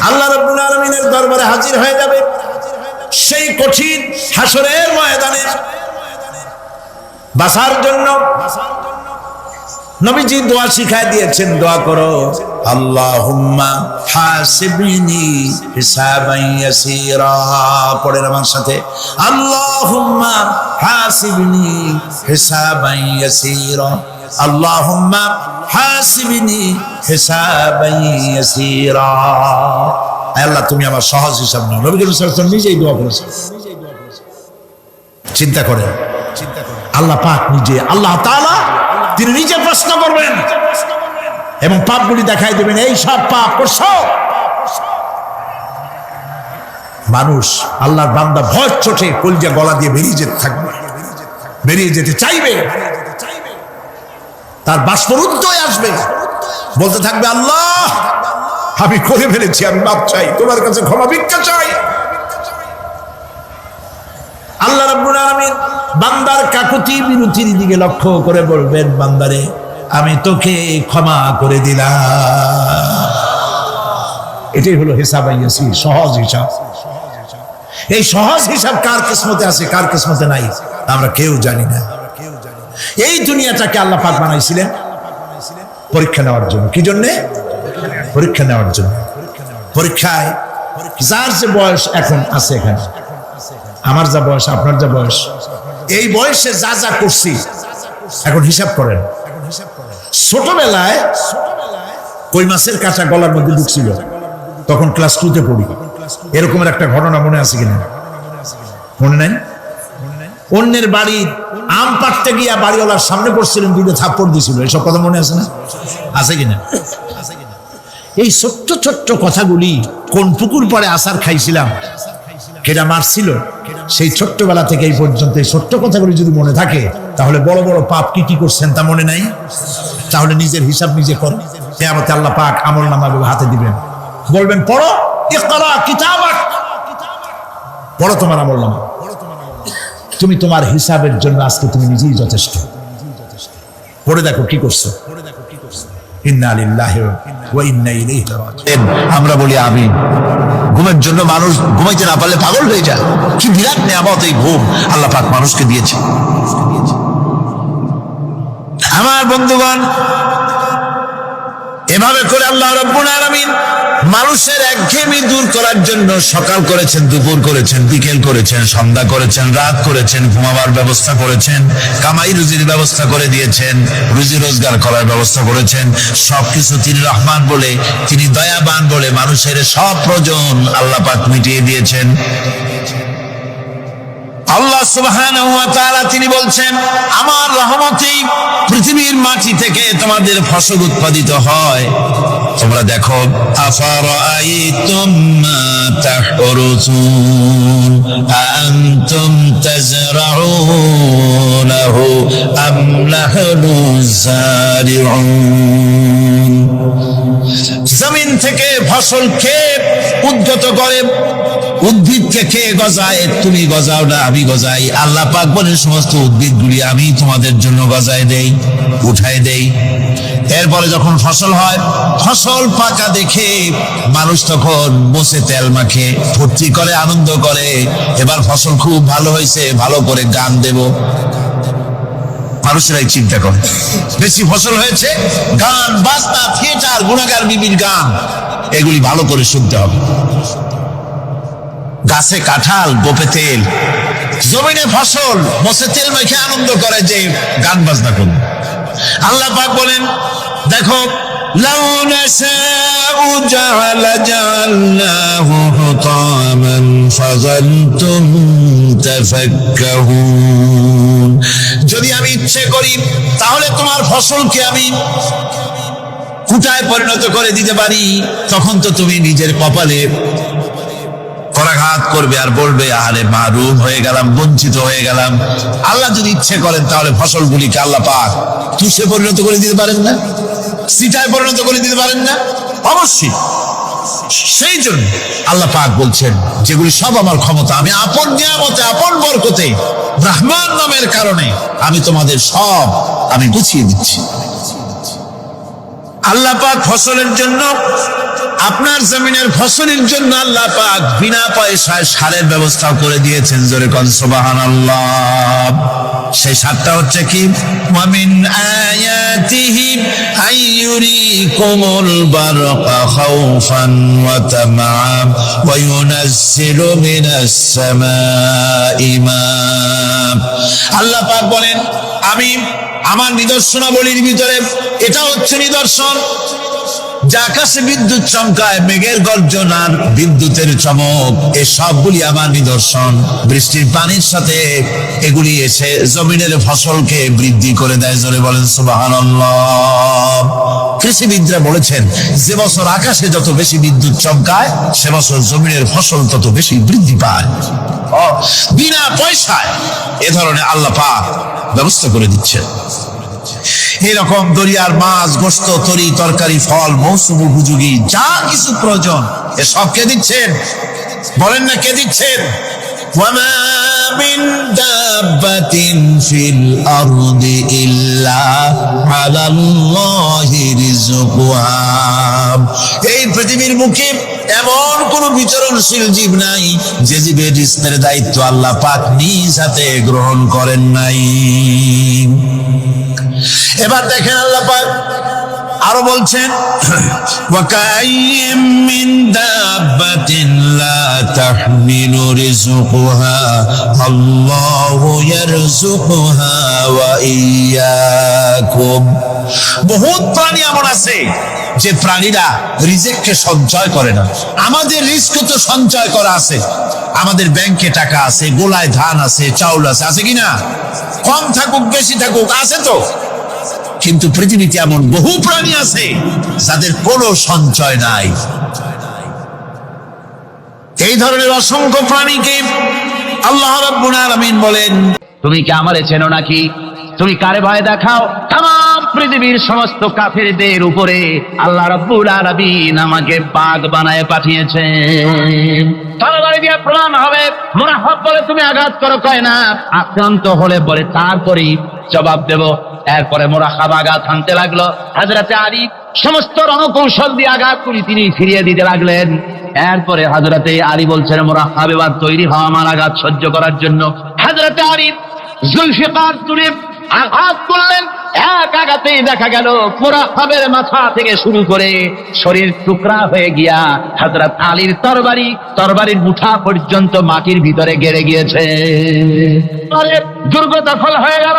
আল্লাহ রাব্বুল আলামিনের দরবারে হাজির হয়ে যাবে সেই কঠিন হাসরের ময়দানে বাঁচার জন্য। নবীজি দোয়া শিখায় দিয়েছেন, দোয়া করো, আল্লাহুম্মা হাসিবনি হিসাবান ইয়াসীরা। পড়েন আমার সাথে, আল্লাহুম্মা হাসিবনি হিসাবান ইয়াসীরা, আল্লাহুম্মা হাসিবনি হিসাবান ইয়াসীরা। আল্লাহ তুমি আমার সহজ হিসাব নাও। নবী করিম সাল্লাল্লাহু আলাইহি ওয়াসাল্লাম নিজেই দোয়া করেছেন। চিন্তা করেন, আল্লাহ পাক নিজে, আল্লাহ তাআলা তিনি নিজে প্রশ্ন করবেন এবং পাপগুলি দেখাই দেবেন, এই সব পাপ করছো। মানুষ আল্লাহর বান্দা ভয় চোটে কলজা গলা দিয়ে বেরিয়ে যেতে থাকবে, বেরিয়ে যেতে চাইবে, তার বাষ্পরুদ্ধই আসবে, বলতে থাকবে, আল্লাহ আমি করে ফেলেছি, আমি মাপ চাই, তোমার কাছে ক্ষমা ভিক্ষা চাই। আল্লাহ রাব্বুল আলামিন বান্দার কাকুতি বিরতির দিকে লক্ষ্য করে বলবেন, বান্দারে আমি তোকে ক্ষমা করে দিলাম। এটাই হলো হিসাব আইয়াসি, সহজ হিসাব। এই সহজ হিসাব কার কিসমতে আছে কার কিসমতে নাই আমরা কেউ জানি না। এই দুনিয়াটাকে আল্লাহ পাক বানাইছিলেন পরীক্ষা নেওয়ার জন্য। কি জন্যে? পরীক্ষা নেওয়ার জন্য। পরীক্ষায় যার যে বয়স এখন আছে, এখানে আমার যা বয়স, আপনার যা বয়স, এই বয়সে যা যা করছি এখন হিসাব করেন। ছোটবেলায় কই মাছের কাঁচা গলার মধ্যে ঢুকছিল, তখন ক্লাস 2-তে পড়ি। এরকমের একটা ঘটনা মনে আছে কিনা? মনে নাই? অন্যের বাড়ির আম পাড়তে গিয়া বাড়িওয়ালার সামনে পড়ছিলেন, দুটো থাপ্পড় দিছিল, এসব কথা মনে আছে না? আছে কিনা? এই ছোট্ট ছোট্ট কথাগুলি, কোন পুকুর পাড়ে আসার খাইছিলাম, কেটা মারছিল, সেই ছোট্টবেলা থেকে এই পর্যন্ত এই ছোট্ট কথাগুলি যদি মনে থাকে, তাহলে বড় বড় পাপ কি কি করছেন তা মনে নাই। তাহলে নিজের হিসাব নিজে কর। কিয়ামতে আল্লাহ পাক আমলনামাগুলো হাতে দিবেন, বলবেন পড়ো, ইকরা কিতাবাক, পড়ো তোমার আমলনামা। তুমি তোমার হিসাবের জন্য আজকে তুমি নিজেই যথেষ্ট। পড়ে দেখো কি করছো। ইন্না লিল্লাহি ওয়া ইন্না ইলাইহি রাজিউন। আমরা বলি আমিন। ঘুমের জন্য মানুষ ঘুমাইতে না পারলে পাগল হয়ে যায়। কি বিরাট নিয়ামত এই ঘুম আল্লাহ পাক মানুষকে দিয়েছে। আমার বন্ধুগণ, এভাবে করে আল্লাহ রাব্বুল আলামিন মানুষের একঘেয়েমি দূর করার জন্য সকাল করেছেন, দুপুর করেছেন, বিকেল করেছেন, সন্ধ্যা করেছেন, রাত করেছেন, ঘুমাবার ব্যবস্থা করেছেন, কামাই রুজির ব্যবস্থা করে দিয়েছেন, রুজি রোজগার করার ব্যবস্থা করেছেন। সবকিছু তিনি রহমান বলে, তিনি দয়াবান বলে মানুষের সব প্রয়োজন আল্লাহ পাক মিটিয়ে দিয়েছেন। আল্লাহ সুবহানাহু ওয়া তাআলা তিনি বলছেন, আমার রহমতেই পৃথিবীর মাটি থেকে তোমাদের ফসল উৎপাদিত হয়। তোমরা দেখো, আফারাআইতুম মা তাহরুসুন আনতুম তাজরাউনাহু আম নাহনু যারিউন। জমিন থেকে ফসল খেয়ে উদ্গত করে উদ্ভিদকে কে গজায়? তুমি গজাও না, আমি গজাই। আল্লাহ পাক বলেন সমস্ত উদ্ভিদগুলি আমি তোমাদের জন্য গজায় দেই, উঠায় দেই। এরপরে যখন ফসল হয়, ফসল পাকা দেখে মানুষ তখন বসে তেল মাখে, ফুর্তি করে, আনন্দ করে। এবার ফসল খুব ভালো হয়েছে, ভালো করে গান দেব। মানুষেরাই চিন্তা করে, বেশি ফসল হয়েছে, গান বাজনা, থিয়েটার, গুণাগার বিবির গান, এগুলি ভালো করে শুনতে হবে। গাছে কাঁঠাল, গোপে তেল, জমিনে ফসল, বসে তেল মেখে আনন্দ করে যে গান বাজনা করবে। আল্লাহ পাক বলেন, দেখো, লাউ নাশাউ জাআলনাহু হুতামান ফাযালতুম তাফাক্কাহুন। যদি আমি ইচ্ছে করি তাহলে তোমার ফসলকে আমি কুটায় পরিণত করে দিতে পারি, তখন তো তুমি নিজের কপালে করাঘাত করবে আর বলবে, আরে মারুম হয়ে গেলাম, বঞ্চিত হয়ে গেলাম। আল্লাহ যদি ইচ্ছে করেন তাহলে ফসলগুলিকে আল্লাহ পাক তুষে পরিণত করে দিতে পারেন না? সিটায় পরিণত করে দিতে পারেন না? অবশ্যই। সেই জন্য আল্লাহ পাক বলছেন, যেগুলি সব আমার ক্ষমতা, আমি আপন নিয়ামতে, আপন বরকতে, রহমান নামের কারণে আমি তোমাদের সব আমি বুঝিয়ে দিচ্ছি। আল্লাহ পাক ফসলের জন্য, আপনার জমিনের ফসলের জন্য আল্লাহ পাক বিনা পয়সায় সারের ব্যবস্থা করে দিয়েছেন। জোরে কোন সুবহানাল্লাহ। সেই সারটা হচ্ছে কি? ওয়ামিন আয়াতিহি আইয়ুরিকুমুল বারকা খাউফান ওয়া তামাআ ওয়া ইউনাজ্জিলু মিনাস সামাই মা। আল্লাহ পাক বলেন, আমি আমার নিদর্শনাবলীর ভিতরে এটা হচ্ছে নিদর্শন, যে আকাশে বিদ্যুৎ চমকায়, মেঘের গর্জন আর বিদ্যুতের চমক, এই সবগুলি আমার নিদর্শন। বৃষ্টির পানির সাথে এগুলি এসে জমিনের ফসলকে বৃদ্ধি করে দেয়। জোরে বলেন সুবহানাল্লাহ। কৃষিবিদরা বলেছেন, যে বছর আকাশে যত বেশি বিদ্যুৎ চমকায়, সে বছর জমিনের ফসল তত বেশি বৃদ্ধি পায়। বিনা পয়সায় এ ধরনের আল্লাহ পাক ব্যবস্থা করে দিচ্ছেন। এরকম দরিয়ার মাছ, গোশত, তরি তরকারি, ফল, মৌসুম উপযোগী যা কিছু প্রয়োজন, এ সব কে দিচ্ছেন? বলেন না, কে দিচ্ছেন? ওয়ামা মিন দাব্বাতিন ফিল আরদি ইল্লা আলাল্লাহি রিজকুহা। এই পৃথিবীর মুখে এমন কোন বিচরণশীল জীব নাই যে জীবের রিজকের দায়িত্ব আল্লাহ পাক নিজ হাতে গ্রহণ করেন নাই। এবার দেখেন আল্লাহ পাক আরো বলছেন, ওয়াকাইয়িম মিন দাব্বাতিন লা তাহমিলু রিজকুহা আল্লাহু ইয়ারযুকুহা ওয়া ইয়্যাকুম। বহুত প্রাণী এমন আছে যে প্রাণীরা রিজিককে সঞ্চয় করে না। আমাদের রিস্ক তো সঞ্চয় করা আছে, আমাদের ব্যাংকে টাকা আছে, গোলায় ধান আছে, চাউল আছে, আছে কিনা? কম থাকুক বেশি থাকুক, আছে তো। কিন্তু পৃথিবীতে এমন বহু প্রাণী আছে যাদের কোনো সঞ্চয় নাই। এই ধরনের অসংখ্য প্রাণীকে আল্লাহ রাব্বুল আলামিন বলেন, তুমি কি আমারে চেনো নাকি? তুমি কারে ভয় দেখাও? তাম পৃথিবীর সমস্ত কাফেরদের উপরে আল্লাহ রাব্বুল আলামিন আমাকে বাঘ বানায় পাঠিয়েছেন। তরবারি দিয়ে প্রমাণ হবে। মুনাফিক বলে তুমি আঘাত করো, কয় না। আক্রান্ত হলে বলে তারপরেই জবাব দেব। এরপরে মুরাকাব আঘাত হানতে লাগলো। হযরতে আলী সমস্ত রণকৌশল দিয়ে আঘাতগুলি তিনি ফিরিয়ে দিতে লাগলেন। এরপরে হযরতে আলী বলছেন, মুরাকাব এবার তৈরি হও আমার আঘাত সহ্য করার জন্য। হযরতে আলী জুলফিকার তুলে আঘাত করলেন। এক আঘাতেই দেখা গেল মুরাকাবের মাথা থেকে শুরু করে শরীর টুকরা হয়ে গিয়া হযরত আলীর তরবারির মুঠা পর্যন্ত মাটির ভিতরে গেড়ে গিয়েছে। দুর্গ দখল হয়ে গেল।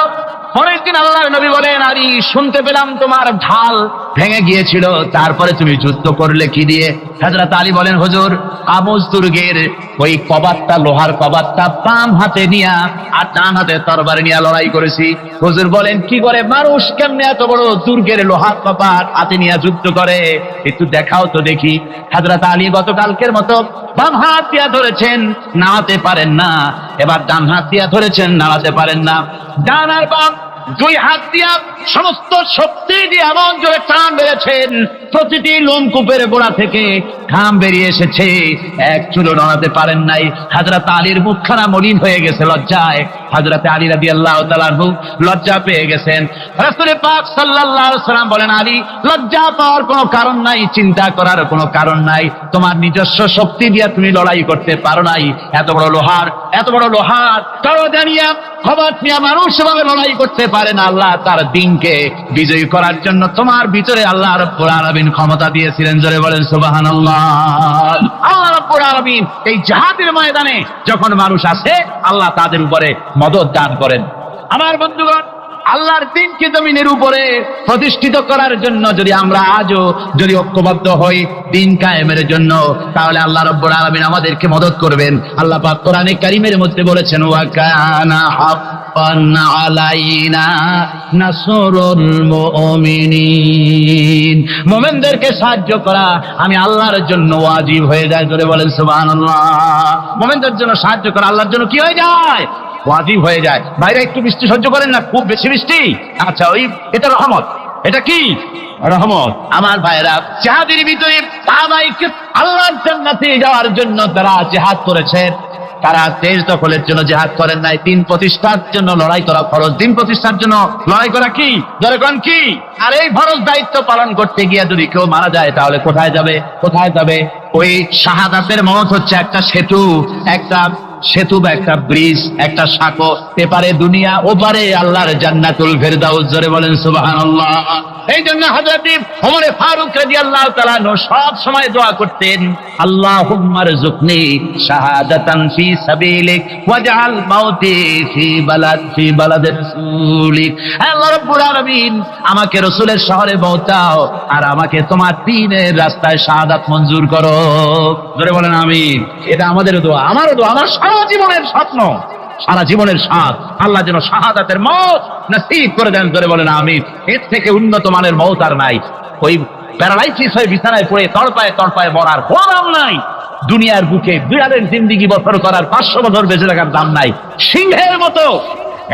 পরের দিন আল্লাহর নবী বলেন, আলী শুনতে পেলাম তোমার ঢাল ভেঙে গিয়েছিল, তারপরে তুমি যুদ্ধ করলে কি দিয়ে? হযরত আলী বলেন, হুজুর আমুজ দুর্গের ওই কবাটটা, লোহার কবাটটা বাম হাতে নিয়া আর ডান হাতে তরবারি নিয়ে লড়াই করেছি। হুজুর বলেন, কি করে মানুষ কেমনে এত বড় দুর্গের লোহার কবাট হাতে নিয়ে যুদ্ধ করে? একটু দেখাও তো দেখি। হযরত আলী গতকালকের মতো বাম হাত দিয়া ধরেছেন, নাড়াতে পারেন না। এবার ডান হাত দিয়া ধরেছেন, নাড়াতে পারেন না। ডান আর বাম দুই হাত দিয়া সমস্ত শক্তি দিয়ে এমন জোরে টান মেরেছেন, প্রতিটি লোমকূপের গোড়া থেকে ঘাম বেরিয়ে এসেছে, এক চুলো নড়াতে পারেন নাই। হযরত আলীর মুখখানা মলিন হয়ে গেছে লজ্জায়। হযরত আলী রাদিয়াল্লাহু তাআলা আনহু লজ্জা পেয়ে গেছেন। রাসূল পাক সাল্লাল্লাহু আলাইহি ওয়াসাল্লাম বলেন, আলী লজ্জা পাওয়ার কোনো কারণ নাই, চিন্তা করার কোনো কারণ নাই। তোমার নিজস্ব শক্তি দিয়ে তুমি লড়াই করতে পারো নাই। এত বড় লোহার দরজা নিয়ে খবর নিয়ে মানুষ সেভাবে লড়াই করতে পারে না। আল্লাহ তার দ্বীনকে বিজয়ী করার জন্য তোমার ভিতরে আল্লাহ রাব্বুল আলামিন ক্ষমতা দিয়েছিলেন। জোরে বলেন সুবহানাল্লাহ। আল্লাহ রাব্বুল আলামিন এই জিহাদের ময়দানে যখন মানুষ আসে, আল্লাহ তাদের উপরে মদদ দান করেন। আমার বন্ধুগণ, আল্লাহর দ্বীনকে জমিনের উপরে প্রতিষ্ঠিত করার জন্য যদি আমরা আজও যদি ঐক্যবদ্ধ হই দ্বীন কায়েমের জন্য, তাহলে আল্লাহ রাব্বুল আলামিন আমাদেরকে মদদ করবেন। আল্লাহ পাক কোরআনে কারীমের মধ্যে বলেছেন, ওয়া কানা হাক্কান আলাইনা নাসরুল মুমিনিন। মুমিনদেরকে সাহায্য করা আমি আল্লাহর জন্য ওয়াজিব হয়ে যায়। জোরে বলেন সুবহানাল্লাহ। মুমিনদের জন্য সাহায্য করা আল্লাহর জন্য কি হয়ে যায়? ওয়াজিব হয়ে যায়। বাইরে একটু বৃষ্টি সহ্য করেন না, খুব বেশি বৃষ্টি, আচ্ছা এটা রহমত। এটা কি রহমত? আমার ভাইরা, জিহাদের ভিতরে সাহাবায়ে আল্লাহর জান্নাতে যাওয়ার জন্য তারা জিহাদ করেছেন। তারা দেশ দখলের জন্য জিহাদ করেন নাই, দিন প্রতিষ্ঠার জন্য লড়াই করা ফরজ। দিন প্রতিষ্ঠার জন্য লড়াই করা কি? জোরে কোন কি? আর এই ফরজ দায়িত্ব পালন করতে গিয়ে যদি কেউ মারা যায়, তাহলে কোথায় যাবে? ওই শাহাদাতের মওত হচ্ছে একটা সেতু বা একটা ব্রিজ, একটা সাঁকো। এপারে দুনিয়া, ওপারে আল্লাহর জান্নাতুল ফেরদাউস। জোরে বলেন সুবহানাল্লাহ। এই জন্য হযরত ওমর ফারুক রাদিয়াল্লাহু তাআলা সব সময় দোয়া করতেন, আল্লাহুম্মা রযুকনি শাহাদাতান ফি সাবিলিক ওয়াজআল মাউতি ফি বালাদি রাসূলিক। আল্লাহ রাব্বুল আলামিন, আমাকে রাসূলের শহরে মওতাও আর আমাকে তোমার দ্বীনের রাস্তায় শাহাদাত মঞ্জুর করো। জোরে বলেন আমিন। এটা আমাদের দোয়া, আমারও দোয়া, আমার সারা জীবনের স্বপ্ন, সারা জীবনের স্বাদ আল্লাহ যেন শাহাদাতের মওত নসিব করে দেন। জোরে বলেন আমিন। এর থেকে উন্নত মানের মওত আর নাই। ওই প্যারালাইসিস হয়ে বিছানায় পড়ে তড়পায় মরার কোনো দাম নাই। দুনিয়ার বুকে বিড়ালের জিন্দেগি বছর করার 500 বছর বেঁচে থাকার দাম নাই। সিংহের মতো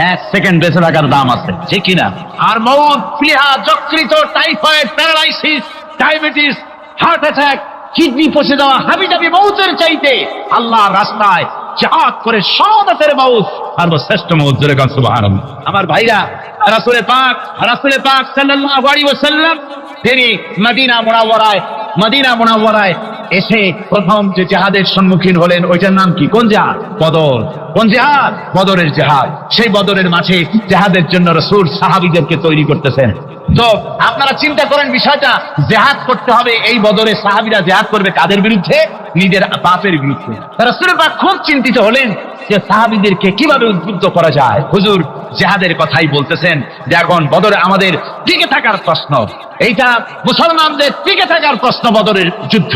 1 সেকেন্ড বেঁচে থাকার দাম আছে, ঠিক কিনা? আর মওত, প্লীহা, যকৃত, typhoid, paralysis, diabetes, heart attack, kidney পচে যাওয়া, হাবিজাবি মওতের চাইতে আল্লাহর রাস্তায় জিহাদ করে শাহাদাতের মওত সর্বশ্রেষ্ঠ মওত। জোরে বলেন সুবহানাল্লাহ। আমার ভাইরা, রাসূল পাক সাল্লাল্লাহু আলাইহি ওয়াসাল্লাম তিনি মদিনা মুনাওয়ারায় এসে প্রথম যে জিহাদের সম্মুখীন হলেন, ওইটার নাম কি? কোন জিহাদ? বদর। কোন জিহাদ? বদরের জিহাদ। সেই বদরের মাঠে জিহাদের জন্য রাসূল সাহাবীদেরকে তৈরি করতেছেন। তো আপনারা চিন্তা করেন বিষয়টা, জিহাদ করতে হবে। এই বদরে সাহাবীরা জিহাদ করবে কাদের বিরুদ্ধে? নিজের বাপের বিরুদ্ধে। রাসূল পাক খুব চিন্তিত হলেন যে সাহাবীদেরকে কিভাবে উদ্বুদ্ধ করা যায়। হুজুর জিহাদের কথাই বলতেছেন যে এখন বদরে আমাদের টিকে থাকার প্রশ্ন, এইটা মুসলমানদের টিকে থাকার প্রশ্ন, বদরের যুদ্ধ,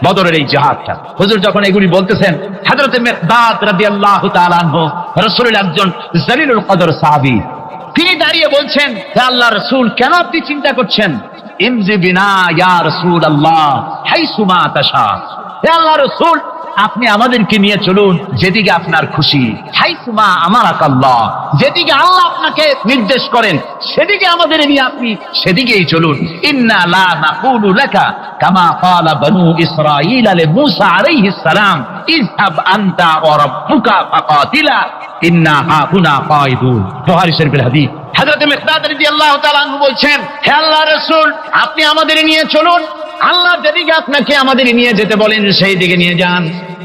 বদরের এই জিহাদটা। হুজুর যখন এগুলি বলতেছেন, হযরত মিকদাদ রাদিয়াল্লাহু তাআলা আনহু রাসূলের একজন জলিলুল কদর সাহাবী, তিনি দাঁড়িয়ে বলছেন, হে আল্লাহর রাসূল, কেন আপনি চিন্তা করছেন? ইমজি বিনা ইয়া রাসূলুল্লাহ হাইসুমা তাশা। হে আল্লাহর রাসূল, আপনি আমাদেরকে নিয়ে চলুন যেদিকে আপনার খুশি। হাইসুমা আমারাকাল্লাহ, যেদিকে আল্লাহ আপনাকে নির্দেশ করেন সেদিকে আমাদের নিয়ে আপনি সেদিকেই চলুন। ইন্না লা নাকুলু লাকা কামা ক্বালা বনু ইসরাঈল লিমূসা আলাইহিস সালাম, ইযহাব আনতা ওয়া রাব্বুকা ফাকাতিলা ইন্না হাহুনা কায়িদুন। বুখারী শরীফের হাদিস। হযরত মিকদাদ রাদিয়াল্লাহু তাআলা আনহু বলছেন, হে আল্লাহর রাসূল, আপনি আমাদের নিয়ে চলুন, আল্লাহ যেদিকে আপনাকে আমাদের নিয়ে যেতে বলেন সেই দিকে নিয়ে যান।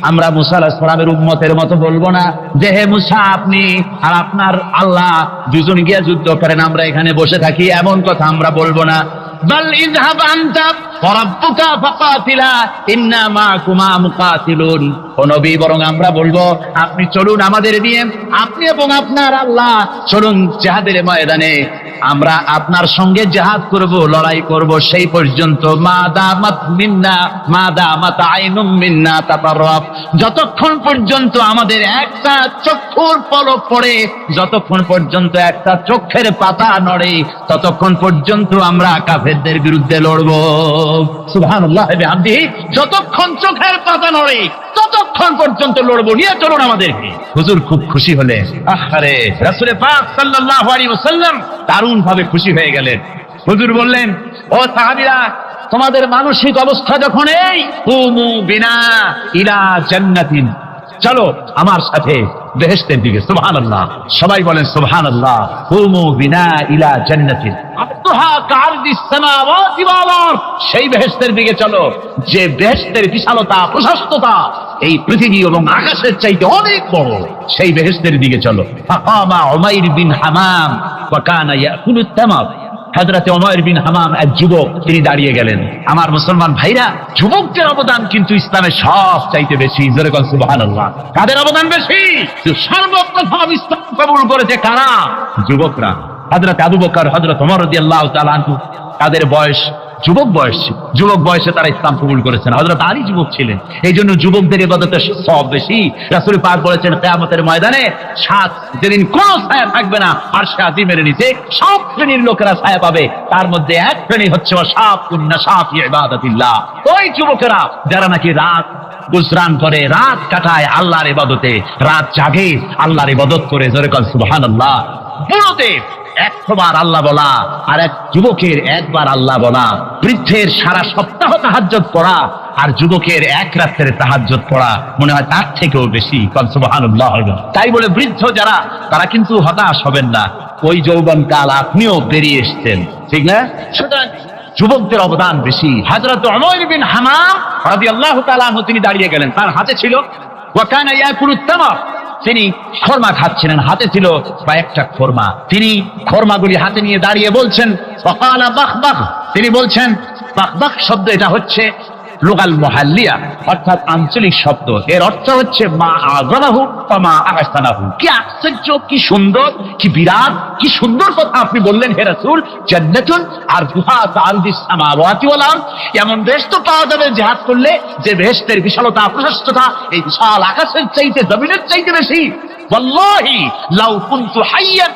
আমরা মুসা আলাইহিস সালামের উম্মতের মতো বলবো না যে হে মুসা, আপনি আর আপনার আল্লাহ দুজন গিয়ে যুদ্ধ করেন, আমরা এখানে বসে থাকি, এমন কথা আমরা বলবো না। বাল ইযহাব আনতা ওয়া রাব্বুকা ফাকাতিলা ইন্না মাআকুমা মুকাতিলুন। ও নবী, বরং আমরা বলবো আপনি চলুন আমাদের নিয়ে, আপনি এবং আপনার আল্লাহ চলুন জিহাদের ময়দানে, আমরা আপনার সঙ্গে জিহাদ করব, লড়াই করব সেই পর্যন্ত। মা দামাত আইনুম মিন্না তাতাররাফ, যতক্ষণ পর্যন্ত আমাদের একটা চক্ষুর পলক পড়ে, যতক্ষণ পর্যন্ত একটা চোখের পাতা নড়ে, ততক্ষণ পর্যন্ত আমরা কাফেরদের বিরুদ্ধে লড়ব। সুবহানাল্লাহ ওয়া বিহামদিহি। যতক্ষণ চোখের পাতা নড়ে ততক্ষণ পর্যন্ত লড়বো, নিয়ে চলুন আমাদেরকে। হুজুর খুব খুশি হলেন। আরে রাসূল পাক সাল্লাল্লাহু আলাইহি ওয়াসাল্লাম দারুণ ভাবে খুশি হয়ে গেলেন। হুজুর বললেন, ও সাহাবীরা, তোমাদের মানসিক অবস্থা যখন এই কুমু বিনা ইলা জান্নাতিন, চলো আমার সাথে বেহেশতের দিকে। সুবহানাল্লাহ, সবাই বলেন সুবহানাল্লাহ। কুমু বিনা ইলা জান্নাতিন আরদুহা কারদিস সামাওয়াতি ওয়াল আরদ, সেই বেহেশতের দিকে চলো যে বেহেশতের বিশালতা প্রশস্ততা এই পৃথিবী এবং আকাশের চাইতে অনেক বড়। সেই বেহেশতের দিকে চলো। ফাকামা উমাইর বিন হামাম ওয়া কানা ইয়াকুলুত তামার, হযরতে উমাইর বিন হামাম এক যুবক, তিনি দাঁড়িয়ে গেলেন। আমার মুসলমান ভাইরা, যুবকদের অবদান কিন্তু ইসলামে সব চাইতে বেশি। জোরে বলেন সুবহানাল্লাহ। কাদের অবদান বেশি? সর্বপ্রথম ইসলাম কবুল করেছে কারা? যুবকরা। হযরত আবু বকর, হযরত ওমর রাদিয়াল্লাহু তাআলা আনহু, তাদের বয়স যুবক বয়স, যুবক বয়সে তারা ইসলাম কবুল করেছেন। হযরত আলী যুবক ছিলেন, এই জন্য যুবকদের ইবাদতের সব বেশি। রাসূল পাক বলেছেন কিয়ামতের ময়দানে যেদিন কোন ছায়া থাকবে না, আরশে আজিমের নিচে সব শ্রেণীর লোকেরা ছায়া পাবে। তার মধ্যে এক শ্রেণী হচ্ছে ওয়াশাকুন নাশাফি ইবাদাতিল্লাহ, ওই যুবকেরা যারা নাকি রাত গুজরান করে, রাত কাটায় আল্লাহর ইবাদতে, রাত জাগে আল্লাহর ইবাদত করে। জোরে বলেন সুবহানাল্লাহ। বুড়োদের একবার আল্লাহ বলা আর এক যুবকের একবার আল্লাহ বলা, বৃদ্ধের সারা সপ্তাহ তাহাজ্জুদ পড়া আর যুবকের এক রাতের তাহাজ্জুদ পড়া মনে হয় তার থেকেও বেশি। সুবহানাল্লাহ। তাই বলে বৃদ্ধ যারা, তারা কিন্তু হতাশ হবেন না। ওই যৌবনকাল আপনিও বেরিয়ে এসছেন, ঠিক না? সুতরাং যুবকদের অবদান বেশি। হযরত উমাইর বিন হামাম রাদিয়াল্লাহু তাআলা আনহু, তিনি দাঁড়িয়ে গেলেন। তার হাতে ছিল ওয়া কানা ইয়াকুলুত তামার, তিনি খরমা খাচ্ছিলেন, হাতে ছিল কয়েকটা খরমা। তিনি খরমাগুলি হাতে নিয়ে দাঁড়িয়ে বলছেন ফাকালা বাখবাখ, তিনি বলছেন বাখবাখ শব্দ এটা হচ্ছে লুগাল মুহাল্লিয়া, অর্থাৎ আঞ্চলিক শব্দ। এর অর্থ হচ্ছে মা আযমাহু ওয়া মা আহসানাহু। কি আশ্চর্য, কি সুন্দর, কি বিরাট, কি সুন্দর কথা আপনি বললেন হে রাসূল। জান্নাতুন আরদুহা কারদিস সামাওয়াতি ওয়াল আরদ, এমন বেহেশত তো পাওয়া যাবে জিহাদ করলে যে বেহেশতের বিশালতা প্রশস্ততা এই বিশাল আকাশের চাইতে জমিনের চাইতে বেশি। ওয়াল্লাহি লাউ কুনতু হাইয়ান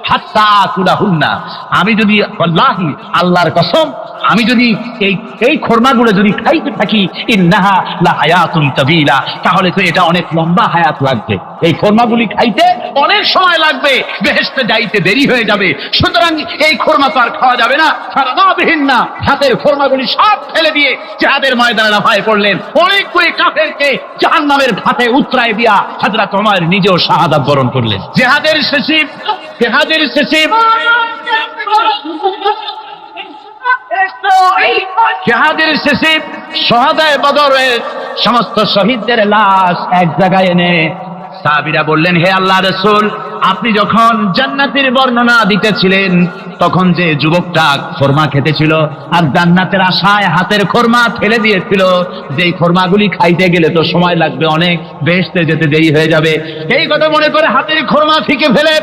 হাত্তা আকুলাহুন্না, আমি যদি, ওয়াল্লাহি আল্লাহর কসম, আমি যদি এই খরমাগুলো যদি খাইতে থাকি, ইন্নাহা লা হায়াতুন তাবিলা, তাহলে তো এটা অনেক লম্বা হায়াত লাগবে। এই খরমাগুলি খাইতে অনেক সময় লাগবে, বেহেশতে যাইতে দেরি হয়ে যাবে। সুতরাং এই খরমা তো আর খাওয়া যাবে না। ফারামাবিহিন না, হাতের খরমাগুলি সব ফেলে দিয়ে জিহাদের ময়দানে লাফায় পড়লেন। অনেকগুলি কাফেরকে জাহান্নামের ঘাটে উতরায় দিয়া হযরত ওমর নিজেও শাহাদাত বরণ করলেন। জিহাদের শেষে জিহাদের শেষে শহাদায়ে বদরের সমস্ত শহীদদের লাশ এক জায়গায় এনে সাহাবীরা বললেন, হে আল্লাহর রাসূল, আপনি যখন জান্নাতের বর্ণনা দিতেছিলেন তখন যে যুবকটা খরমা খেতেছিল আর জান্নাতের আশায় হাতের খরমা ফেলে দিয়েছিল, যেই খরমাগুলি খাইতে গেলে তো সময় লাগবে অনেক, বেহেশতে যেতে দেরি হয়ে যাবে, এই কথা মনে করে হাতের খরমা ফিকে ফেলে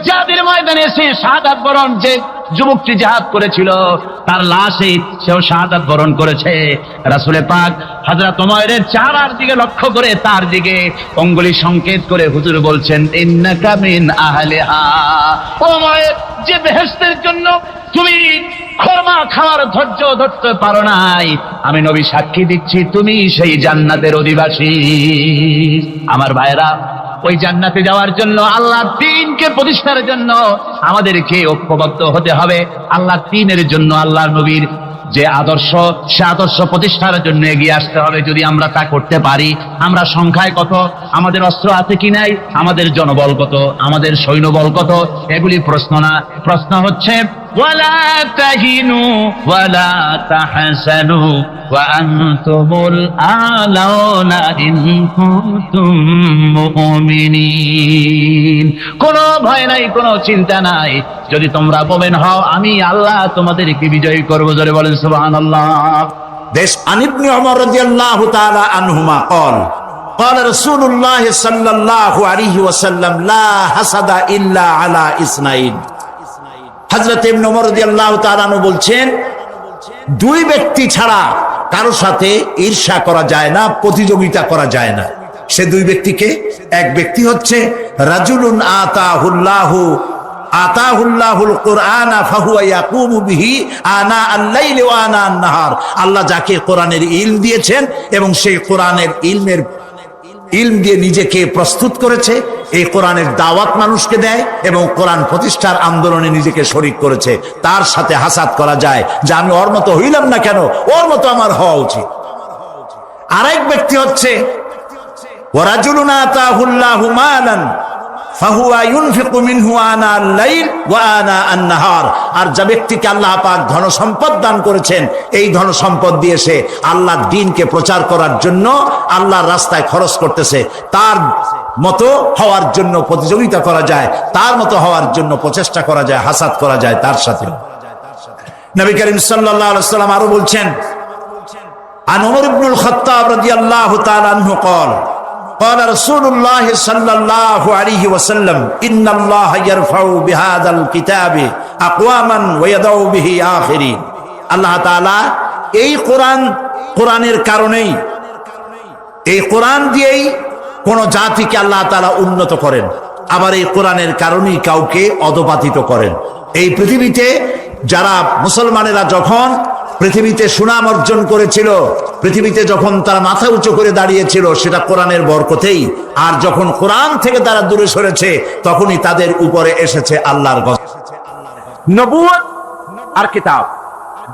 জিহাদের ময়দানে এসে শাহাদাত বরণ, যে যুবকটি জিহাদ করেছিল তার লাশে সেও শাহাদাত বরণ করেছে। রাসূল পাক হযরত ওমরের চেহারার দিকে লক্ষ্য করে তার দিকে অঙ্গুলি সংকেত করে হুজুর বলছেন, ইন্নাকা মিন আহলিহা, ওমর, যে বেহেশতের জন্য তুমি খরমা খাওয়ার ধৈর্য ধরতে পারো নাই, আমি নবী সাক্ষী দিচ্ছি তুমি সেই জান্নাতের অধিবাসী। আমার ভাইরা, ওই জান্নাতে যাওয়ার জন্য, আল্লাহর দ্বীনকে প্রতিষ্ঠার জন্য আমাদেরকে ঐক্যবদ্ধ হতে হবে। আল্লাহর দ্বীনের জন্য আল্লাহর নবীর যে আদর্শ, সে আদর্শ প্রতিষ্ঠার জন্য এগিয়ে আসতে হবে। যদি আমরা তা করতে পারি, আমরা সংখ্যায় কত, আমাদের অস্ত্র আছে কি নাই, আমাদের জনবল কত, আমাদের সৈন্যবল কত, এগুলি প্রশ্ন না। প্রশ্ন হচ্ছে ওয়ালা তাহিনু ওয়ালা তাহসানু ওয়া আনতুমুল আলাউনা ইন কুনতুম মুমিনিন। কোনো ভয় নাই, কোনো চিন্তা নাই, যদি তোমরা মুমিন হও আমি আল্লাহ তোমাদেরকে বিজয়ী করব। জোরে বলেন সুবহানাল্লাহ। দেশ আন ইবনে ওমর রাদিয়াল্লাহু তাআলা আনহুমা قال قال رسول الله صلى الله عليه وسلم لا حسد الا على اثنين। হযরত ইবনে ওমর রাদিয়াল্লাহু তাআলা আনহু বলছেন, দুই ব্যক্তি ছাড়া কারো সাথে ঈর্ষা করা যায় না, প্রতিযোগিতা করা যায় না। সে দুই ব্যক্তিকে, এক ব্যক্তি হচ্ছে রাজুলুন আতাহুল্লাহুল কুরআনা ফাহুয়া ইয়াকুমু বিহি আনা আল-লাইলি ওয়া আনা আন-নাহার। আল্লাহ যাকে কোরআনের ইলম দিয়েছেন এবং সেই কোরআনের ইলমের ইলম দিয়ে নিজেকে প্রস্তুত করেছে, এই কোরআনের দাওয়াত মানুষকে দেয় এবং কোরআন প্রতিষ্ঠার আন্দোলনে নিজেকে শরীক করেছে। তার সাথে হাসাদ করা যায় যে আমি ওর মতো হইলাম না কেন, ওর মতো আমার হওয়া উচিত। আরেক ব্যক্তি হচ্ছে ওয়ারাজুলুন আতাহুল্লাহু মালান ফাহুয়া ইউনফিকু মিনহু আনা আল-লাইল ওয়া আনা আন-নাহার। আর যে ব্যক্তিকে আল্লাহ পাক ধন সম্পদ দান করেছেন, এই ধন সম্পদ দিয়ে সে আল্লাহর দ্বীনকে প্রচার করার জন্য আল্লাহর রাস্তায় খরচ করতেছে। তার মতো হওয়ার জন্য প্রতিযোগিতা করা যায়, তার মতো হওয়ার জন্য প্রচেষ্টা করা যায়, হাসাদ করা যায় তার সাথে। নবী করিম সাল্লাল্লাহু আলাইহি ওয়াসাল্লাম আরো বলছেন, আন উমর ইবনুল খাত্তাব রাদিয়াল্লাহু তাআলা আনহু قال قال رسول الله صلى الله عليه وسلم إن الله يرفع بهذا الكتاب أقواما ويضع به آخرين। আল্লাহ তাআলা এই কোরআনের কারণেই, এই কোরআন দিয়েই কোন জাতিকে আল্লাহ তাআলা উন্নত করেন, আবার এই কোরআনের কারণেই কাউকে অধপাতিত করেন। এই পৃথিবীতে যারা মুসলমানেরা যখন পৃথিবীতে সুনাম অর্জন করেছিল, পৃথিবীতে যখন তারা মাথা উঁচু করে দাঁড়িয়েছিল, সেটা কোরআনের বরকতেই। আর যখন কোরআন থেকে তারা দূরে সরেছে, তখনই তাদের উপরে এসেছে আল্লাহর গজব। নবুয়ত আর কিতাব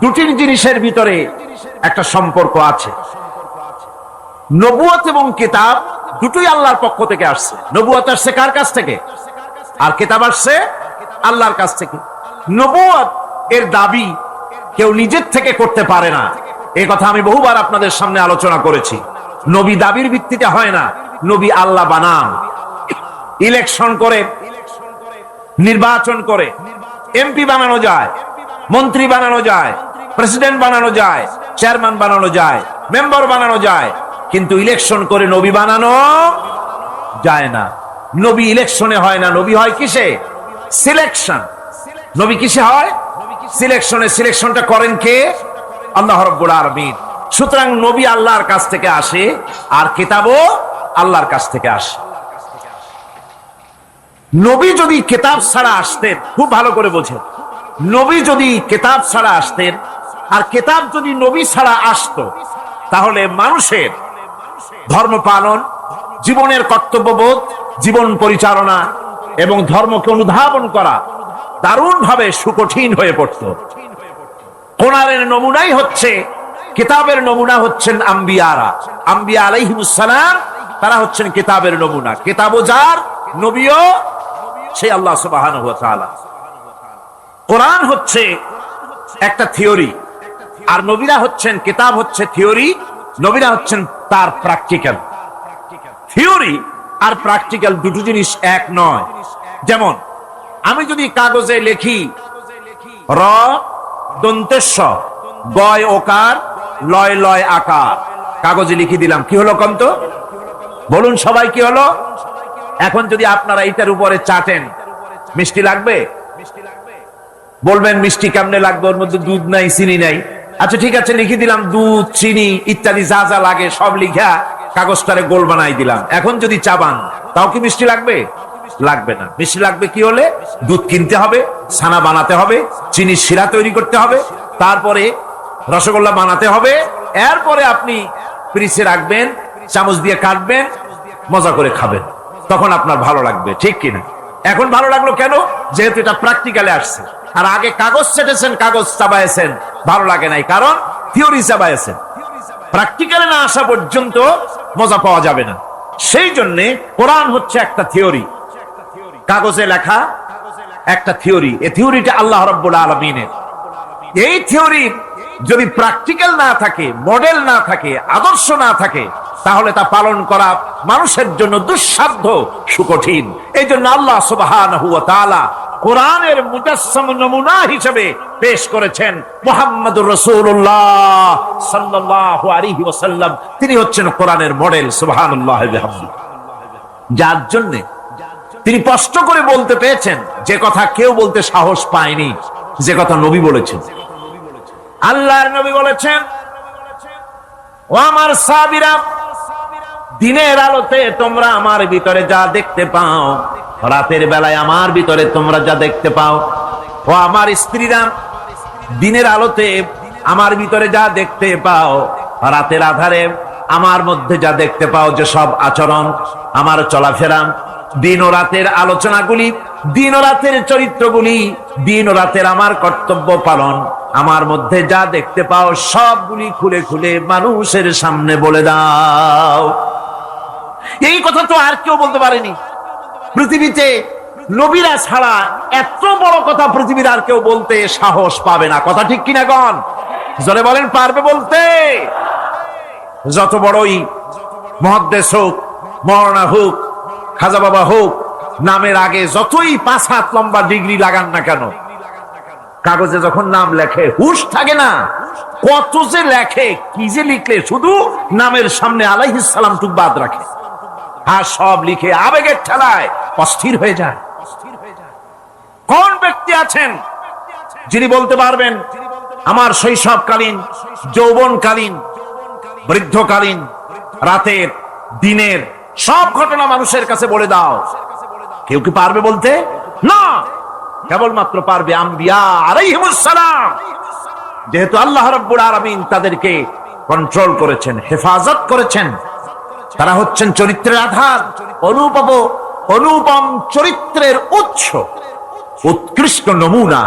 দুটির জিনিসের ভিতরে একটা সম্পর্ক আছে। নবুয়ত এবং কিতাব দুটোই আল্লাহর পক্ষ থেকে আসছে। নবুয়ত আসছে কার কাছ থেকে? আর কিতাব আসছে আল্লাহর কাছ থেকে। নবুয়ত এর দাবি কেউ নিজের থেকে করতে পারে না, এই কথা আমি বহুবার আপনাদের সামনে আলোচনা করেছি। নবী দাবির ভিত্তিতে হয় না, নবী আল্লাহ বানান। ইলেকশন করে, নির্বাচন করে এমপি বানানো যায়, মন্ত্রী বানানো যায়, প্রেসিডেন্ট বানানো যায়, চেয়ারম্যান বানানো যায়, মেম্বার বানানো যায়, কিন্তু ইলেকশন করে নবী বানানো যায় না। নবী ইলেকশনে হয় না, নবী হয় কিসে? সিলেকশন। নবী কিসে হয়? সিলেকশনে। সিলেকশনটা করেন কে? আল্লাহ রাব্বুল আলামিন। সুতরাং নবী আল্লাহর কাছ থেকে আসে, আর কিতাবও আল্লাহর কাছ থেকে আসে। নবী যদি কিতাব ছাড়া আসতেন, খুব ভালো করে বোঝেন, নবী যদি কিতাব ছাড়া আসতেন আর কিতাব যদি নবী ছাড়া আসতো, তাহলে মানুষের ধর্ম পালন, জীবনের কর্তব্যবোধ, জীবন পরিচালনা এবং ধর্মকে অনুধাবন করা দারুণভাবে সুকঠিন হয়ে পড়ত। কোরআনের নমুনাই হচ্ছে, কিতাবের নমুনা হচ্ছেন আম্বিয়ারা। আম্বিয়া আলাইহিমুস সালাম, তারা হচ্ছেন কিতাবের নমুনা। কিতাবও যার, নবীও সেই আল্লাহ সুবহানাহু ওয়া তাআলা। কোরআন হচ্ছে একটা থিওরি, আর নবীরা হচ্ছেন, কিতাব হচ্ছে থিওরি, নবীরা হচ্ছেন তার প্র্যাকটিক্যাল। থিওরি আর প্র্যাকটিক্যাল দুটো জিনিস এক নয়। যেমন আমি যদি কাগজে লিখি র দন্তেশ্ব গয় ওকার লয় লয় আকার, কাগজে লিখে দিলাম, কি হলো কন্ত? বলুন সবাই, কি হলো? এখন যদি আপনারা এটার উপরে চাটেন, মিষ্টি লাগবে? বলবেন মিষ্টি কেমনে লাগবে, ওর মধ্যে দুধ নাই, চিনি নাই। আচ্ছা ঠিক আছে, লিখে দিলাম দুধ, চিনি ইত্যাদি যা যা লাগে সব লিখা কাগজটারে গোল বানাই দিলাম। এখন যদি চাবান, তাও কি মিষ্টি লাগবে? লাগবে না। মিষ্টি লাগবে কি হলে? দুধ কিনতে হবে, ছানা বানাতে হবে, চিনির শিরা তৈরি করতে হবে, তারপরে রসগোল্লা বানাতে হবে, এরপরে আপনি ফ্রিজে রাখবেন, চামচ দিয়ে কাটবেন, মজা করে খাবেন, তখন আপনার ভালো লাগবে, ঠিক কিনা? এখন ভালো লাগলো কেন? যেহেতু এটা প্র্যাকটিক্যালে আসছে। আর আগে কাগজ চেটেছেন, কাগজ চাবাইছেন, ভালো লাগে নাই, কারণ থিওরি চাবাইছেন। প্র্যাকটিক্যালে না আসা পর্যন্ত মজা পাওয়া যাবে না। সেই জন্য কোরআন হচ্ছে একটা থিওরি, কাগজে লেখা একটা থিওরি। এই থিওরিটা আল্লাহ রাব্বুল আলামিনের। এই থিওরি যদি প্র্যাকটিক্যাল না থাকে, মডেল না থাকে, আদর্শ না থাকে, তাহলে তা পালন করা মানুষের জন্য দুঃসাধ্য, সুকঠিন। এই জন্য আল্লাহ সুবহানাহু ওয়া তাআলা কোরআনের মুজাসসাম নমুনা হিসেবে পেশ করেছেন মুহাম্মদুর রাসূলুল্লাহ সাল্লাল্লাহু আলাইহি ওয়াসাল্লাম। তিনি হচ্ছেন কোরআনের মডেল, সুবহানাল্লাহ ওয়া বিহামদিহি। যার জন্য তিনি স্পষ্ট করে বলতে পেরেছেন যে কথা কেউ বলতে সাহস পায়নি, যে কথা নবী বলেছেন। আল্লাহর নবী বলেছেন, ও আমার সাহাবীরা, দিনের আলোতে তোমরা আমার ভিতরে যা দেখতে পাও, রাতের বেলায় আমার ভিতরে তোমরা যা দেখতে পাও। ও আমার স্ত্রীরা, দিনের আলোতে আমার ভিতরে যা দেখতে পাও, রাতের আধারে আমার মধ্যে যা দেখতে পাও যে সব আচরণ, আমার চলাফেরা, দিন ও রাতের আলোচনাগুলি, দিন ও রাতের চরিত্রগুলি, দিন ও রাতের আমার কর্তব্য পালন, আমার মধ্যে যা দেখতে পাও সবগুলি খুলে খুলে মানুষের সামনে বলে দাও। এই কথা তো আর কেউ বলতে পারেনি পৃথিবীতে। নবীরা ছাড়া এত বড় কথা পৃথিবীর আর কেউ বলতে সাহস পাবে না। কথা ঠিক কিনা গণ? জোরে বলেন, পারবে বলতে? যত বড়ই মুহাদ্দিস হোক, মাওলানা হোক, খাজা বাবা হোক, নামের আগে যতই 5 হাত লম্বা ডিগ্রি লাগান না কেন, কাগজে যখন নাম লেখে হুঁশ থাকে না। কত যে লেখে, কি যে লিখলে, শুধু নামের সামনে আলাইহিস সালাম টুক বাদ রাখে, আর সব লিখে আবেগের ঠেলায় অস্থির হয়ে যায়। কোন ব্যক্তি আছেন যিনি বলতে পারবেন আমার শৈশবকালীন, যৌবনকালীন, বৃদ্ধকালীন, রাতের, দিনের সব ঘটনা মানুষের কাছে বলে দাও? কেউ কি পারবে বলতে? না, কেবলমাত্র পারবে আম্বিয়া আলাইহিমুস সালাম। যেহেতু আল্লাহ রাব্বুল আলামিন তাদেরকে কন্ট্রোল করেছেন, হেফাজত করেছেন, তারা হচ্ছেন চরিত্রের আধার, অনুপম চরিত্রের উৎস, উৎকৃষ্ট নমুনা,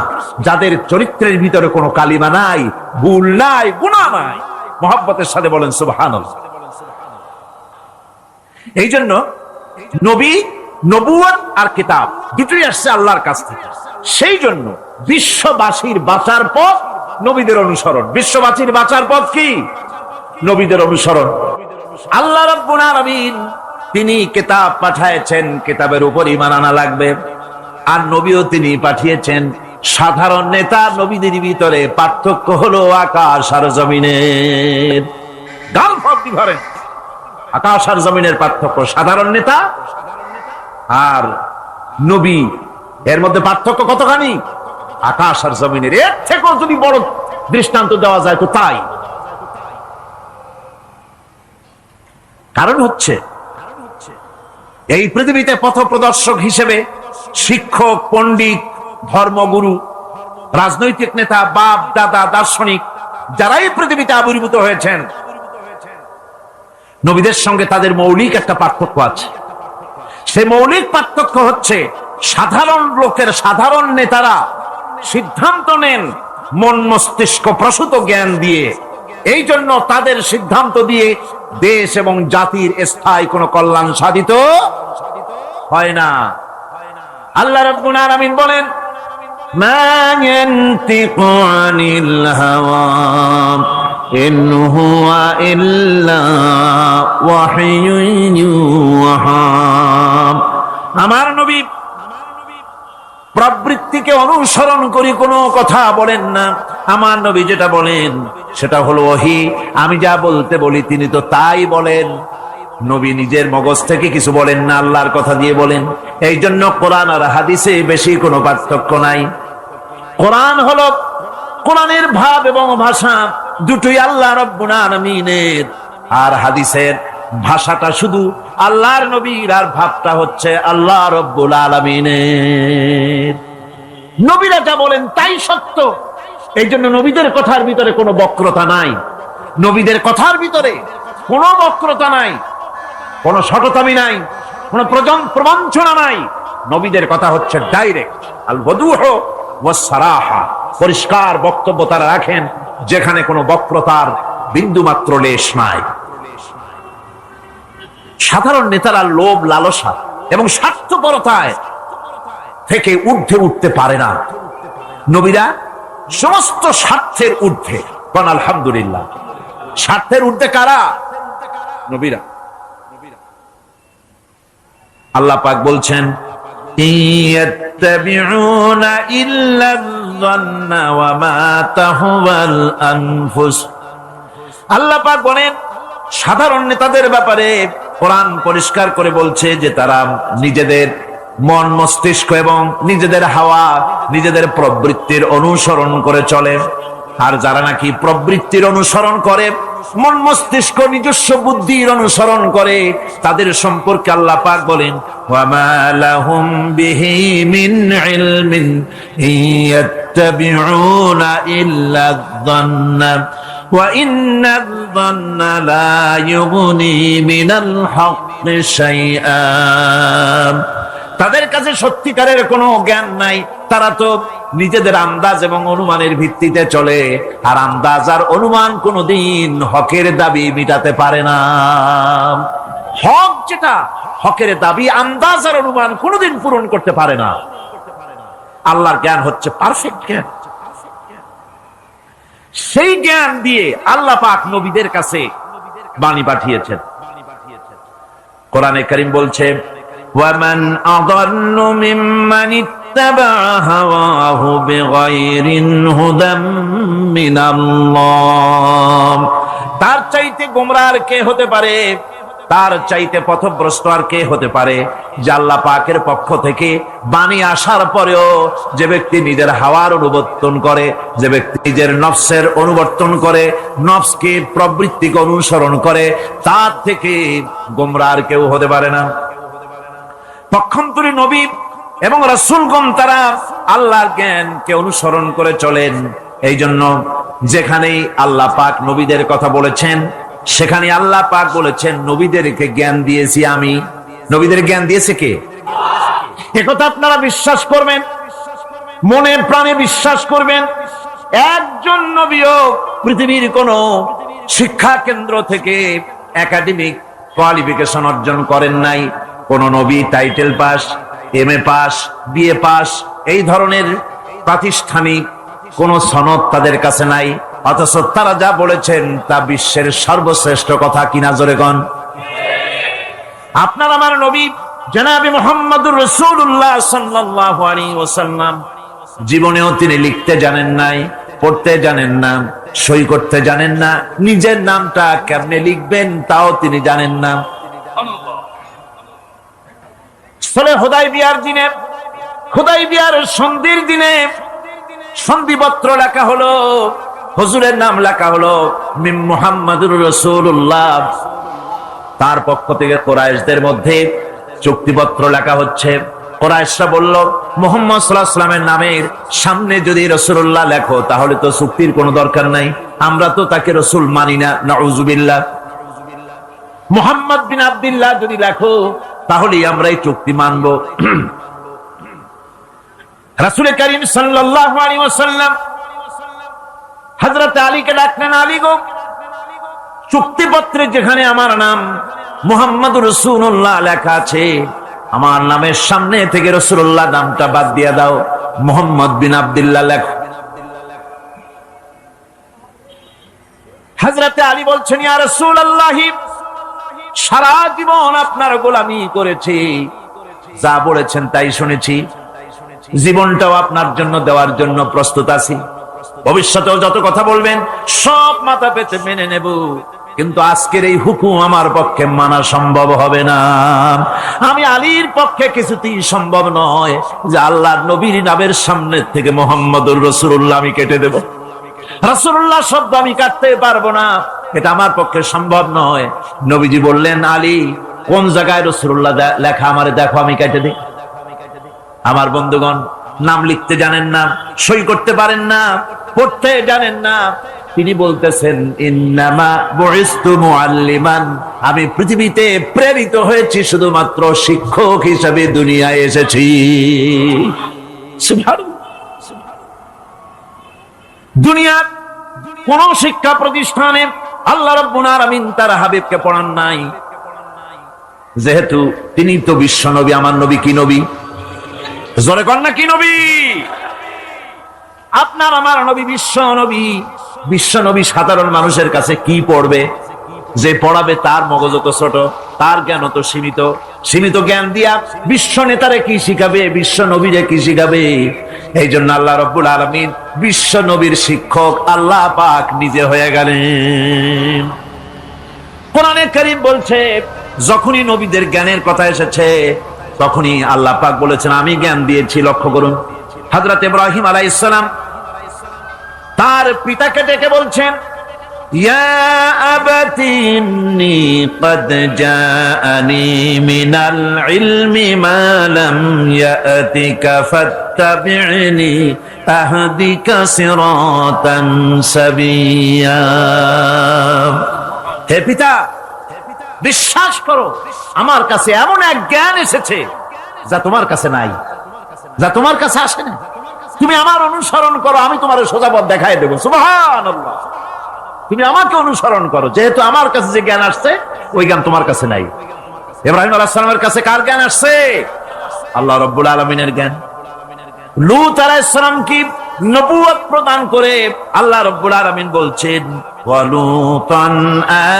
যাদের চরিত্রের ভিতরে কোনো কালিমা নাই, ভুল নাই, গুনাহ নাই। মহব্বতের সাথে বলেন সুবহানাল্লাহ। এই জন্য নবী, নবুয়ত আর কিতাব দুটোই আসছে আল্লাহর কাছ থেকে। সেই জন্য বিশ্ববাসীর বাঁচার পথ নবীদের অনুসরণ। বিশ্ববাসীর বাঁচার পথ কি? নবীদের অনুসরণ। আল্লাহ রাব্বুল আলামিন তিনি কিতাব পাঠিয়েছেন, কিতাবের উপর ঈমান আনা লাগবে। আর নবীও তিনি পাঠিয়েছেন। সাধারণ নেতা নবীদের ভিতরে পার্থক্য হলো আকাশ আর জমিনের। গালফ অফ দি ধরেন, আকাশ আর জমিনের পার্থক্য, সাধারণ নেতা আর নবী, এর মধ্যে পার্থক্য কতখানি? আকাশ আর জমিনের। এর থেকেও যদি বড় দৃষ্টান্ত দেওয়া যায় তো তাই। কারণ হচ্ছে এই পৃথিবীতে পথপ্রদর্শক হিসেবে শিক্ষক, পণ্ডিত, ধর্মগুরু, রাজনৈতিক নেতা, বাপ দাদা, দার্শনিক, যারাই পৃথিবীতে আবির্ভূত হয়েছেন, নবীদের সঙ্গে তাদের মৌলিক একটা পার্থক্য আছে। সে মৌলিক পার্থক্য হচ্ছে সাধারণ লোকের, সাধারণ নেতারা সিদ্ধান্ত নেন মন মস্তিষ্ক প্রসূত জ্ঞান দিয়ে। এই জন্য তাদের সিদ্ধান্ত দিয়ে দেশ এবং জাতির স্থায়ী কোনো কল্যাণ সাধিত হয় না। আল্লাহ রাব্বুল আলামিন বলেন, মা ইয়ানতিকু আনিল হাওয়া ইন হুয়া ইল্লা ওয়াহয়ুন ইউহা। আমার নবী প্রবৃত্তিকে অনুসরণ করে কোনো কথা বলেন না। আমার নবী যেটা বলেন সেটা হলো ওহী। আমি যা বলতে বলি তিনি তো তাই বলেন। নবী নিজের মগজ থেকে কিছু বলেন না, আল্লাহর কথা দিয়ে বলেন। এই জন্য কোরআন আর হাদিসে বেশি কোনো পার্থক্য নাই। কোরআন হলো, কোরআনের ভাব এবং ভাষা দুটোই আল্লাহ রাব্বুল আলামিনের, আর হাদিসের ভাষাটা শুধু আল্লাহর নবীর, আর ভাবটা হচ্ছে আল্লাহ রাব্বুল আলামিনের। নবীরা যা বলেন তাই সত্য। এই জন্য নবীদের কথার ভিতরে কোনো বক্রতা নাই, নবীদের কথার ভিতরে কোনো বক্রতা নাই, কোনো শটতামি নাই, কোনো প্রবঞ্চনা নাই। নবীদের কথা হচ্ছে ডাইরেক্ট, আল ওয়াদুহ ওয়াস সারাহা, পরিষ্কার বক্তব্য তারা রাখেন, যেখানে কোনো বক্রতার বিন্দুমাত্র লেশ নাই। সাধারণ নেতারা লোভ, লালসা এবং স্বার্থপরতায় থেকে ঊর্ধ্বে উঠতে পারে না। নবীরা সমস্ত স্বার্থের ঊর্ধ্বে। কোন আলহামদুলিল্লাহ। স্বার্থের ঊর্ধ্বে কারা? নবীরা। আল্লাহ পাক বলছেন, ইয়াত্তাবিউনা ইল্লা যান্না ওয়া মা তাহওয়াল আনফুস। আল্লাহ পাক বলেন সাধারণ নেতাদের ব্যাপারে কোরআন পরিষ্কার করে বলছে যে তারা নিজেদের মন মস্তিষ্ক এবং নিজেদের হাওয়া, নিজেদের প্রবৃত্তির অনুসরণ করে চলে। আর যারা নাকি প্রবৃত্তির অনুসরণ করে, মন মস্তিষ্ক নিজস্ব বুদ্ধির অনুসরণ করে, তাদের সম্পর্কে আল্লাহ পাক বলেন, ওয়া মা লাহুম বিহি মিন ইলমিন ইয়াত্তাবিউনা ইল্লা যান্না وَإِنَّ الظَّنَّ لَا يُغْنِي مِنَ الْحَقِّ شَيْئًا। তাদের কাছে সত্যিকারের কোনো জ্ঞান নাই, তারা তো নিজেদের আন্দাজ এবং অনুমানের ভিত্তিতে চলে, আর আন্দাজ আর অনুমান কোনোদিন হকের দাবি মিটাতে পারে না। হক যেটা, হকের দাবি আন্দাজ আর অনুমান কোনোদিন পূরণ করতে পারে না। আল্লাহর জ্ঞান হচ্ছে পারফেক্ট জ্ঞান। সেই জ্ঞান দিয়ে আল্লাহ পাক নবীদের কাছে বাণী পাঠিয়েছেন। কোরআনে কারীম বলছে, ওয়ামান আযাল্লু মিম্মান ইত্তাবা'a হাওয়াহু বিগাইরি হুদাম মিনাল্লাহ। তার চাইতে গোমরাহ আর কে হতে পারে, তার চাইতে পথভ্রষ্ট আর কে হতে পারে, যে আল্লাহ পাকের পক্ষ থেকে বাণী আসার পরেও যে ব্যক্তি নিজের হাওয়ার অনুবর্তন করে, যে ব্যক্তি নিজের নফসের অনুবর্তন করে, নফসকে প্রবৃত্তিকে অনুসরণ করে, তার থেকে গোমরাহ আর কেউ হতে পারে না। পক্ষান্তরে নবী এবং রাসূলগণ তারা আল্লাহর জ্ঞানকে অনুসরণ করে চলেন। এই জন্য যেখানেই আল্লাহ পাক নবীদের কথা বলেছেন, সেখানে আল্লাহ পাক বলেছেন নবীদেরকে জ্ঞান দিয়েছি আমি। নবীদের জ্ঞান দিয়েছে কে? একথা আপনারা বিশ্বাস করবেন, মনে প্রাণে বিশ্বাস করবেন। একজন নবীও পৃথিবীর কোন শিক্ষা কেন্দ্র থেকে একাডেমিক কোয়ালিফিকেশন অর্জন করেন নাই। কোন নবী title pass, MA pass, BA pass এই ধরনের প্রাতিষ্ঠানিক কোন সনদ তাদের কাছে নাই। অথচ তারা যা বলেছেন তা বিশ্বের সর্বশ্রেষ্ঠ কথা কিনা, জোরে গণ। আপনার আমার নবী জনাবে মুহাম্মদুর রাসূলুল্লাহ সাল্লাল্লাহু আলাইহি ওয়াসাল্লাম জীবনেও তিনি লিখতে জানেন নাই, পড়তে জানেন না, সই করতে জানেন না, নিজের নামটা কেমনে লিখবেন তাও তিনি জানেন না। হুদায়বিয়ার দিনে, হুদায়বিয়ার সন্ধির দিনে সন্ধিপত্র লেখা হলো, হুজুরের নাম লেখা হলো মিম মুহাম্মাদুর রাসূলুল্লাহ। তার পক্ষ থেকে কুরাইশদের মধ্যে চুক্তিপত্র লেখা হচ্ছে। কুরাইশরা বলল, মুহাম্মদ সাল্লাল্লাহু আলাইহি ওয়াসাল্লামের নামের সামনে যদি রাসূলুল্লাহ লেখো তাহলে তো চুক্তির কোনো দরকার নাই, আমরা তো তাকে রাসূল মানি না, নাউযুবিল্লাহ। মুহাম্মদ বিন আব্দুল্লাহ যদি লেখো তাহলেই আমরা এই চুক্তি মানব। রাসূল করিম সাল্লাল্লাহু আলাইহি ওয়াসাল্লাম হযরত আলীকে ডাকলেন, আলী গো, চুক্তিপত্রে যেখানে আমার নাম মুহাম্মদুর রাসূলুল্লাহ লেখা আছে, আমার নামের সামনে থেকে রাসূলুল্লাহ নামটা বাদ দিয়ে দাও, মুহাম্মদ বিন আব্দুল্লাহ লেখো। হযরত আলী বলছেন, ইয়া রাসূলুল্লাহ, সারা জীবন আপনার গোলামি করেছি, যা বলেছেন তাই শুনেছি, জীবনটাও আপনার জন্য দেওয়ার জন্য প্রস্তুত আছি, ভবিষ্যতেও যত কথা বলবেন সব মাথা পেতে মেনে নেব, কিন্তু আজকের এই হুকুম আমার পক্ষে মানা সম্ভব হবে না। আমি আলীর পক্ষে কিছুতেই সম্ভব নয় যে আল্লাহর নবীর নামের সামনে থেকে মুহাম্মদুর রাসূলুল্লাহ আমি কেটে দেব। রাসূলুল্লাহ শব্দ আমি কাটতে পারবো না, এটা আমার পক্ষে সম্ভব নয়। নবীজি বললেন, আলী, কোন জায়গায় রাসূলুল্লাহ লেখা আমারে দেখো, আমি কেটে দিই। আমার বন্ধুগণ, নাম লিখতে জানেন না, সই করতে পারেন না, পড়তে জানেন না, তিনি বলতেছেন, ইন্নামা বুইসতু মুআল্লিমান, আমি পৃথিবীতে প্রেরিত হয়েছি শুধুমাত্র শিক্ষক হিসেবে দুনিয়ায় এসেছি। সুবহানাল্লাহ। দুনিয়ার কোন শিক্ষা প্রতিষ্ঠানে আল্লাহ রাব্বুল আলামিন তার হাবিবকে পড়ান নাই, যেহেতু তিনি তো বিশ্ব নবী। আমার নবী কি নবী? জোরে কর না, কি নবী? আপনার আমার নবী বিশ্ব নবী। বিশ্ব নবী সাধারণ মানুষের কাছে কি পড়বে? যে পড়াবে তার মগজ তো ছোট, তার জ্ঞান তো সীমিত। সীমিত জ্ঞান দিয়া বিশ্ব নেতারে কি শিখাবে, বিশ্ব নবীরে কি শিখাবে? এই জন্য আল্লাহ রাব্বুল আলামিন বিশ্ব নবীর শিক্ষক আল্লাহ পাক নিজে হয়ে গেলেন। কোরআনে কারীম বলছে, যখনই নবীদের জ্ঞানের কথা এসেছে তখনই আল্লাহ পাক বলেছেন আমি জ্ঞান দিয়েছি। লক্ষ্য করুন, হযরত ইব্রাহিম আলাইহিস সালাম তার পিতাকে ডেকে বলছেন, يا أبت إني قد جاءني من العلم ما لم يأتك فاتبعني أهدك صراطا سويا হে পিতা, বিশ্বাস করো আমার কাছে এমন এক জ্ঞান এসেছে যা তোমার কাছে নাই, যা তোমার কাছে আসে না। তুমি আমার অনুসরণ করো, আমি তোমার সোজা পথ দেখাই দেবো। সুবহানাল্লাহ। তুমি আমাকে অনুসরণ করো, যেহেতু আমার কাছে যে জ্ঞান আসছে ওই জ্ঞান তোমার কাছে নাই। ইব্রাহিম আলাইহিস সালামের কাছে কার জ্ঞান আসছে? আল্লাহ রাব্বুল আলামিনের জ্ঞান। লূত আলাইহিস সালাম কি নবুয়ত প্রদান করে আল্লাহ রাব্বুল আলামিন বলছেন, ওয়া লূতান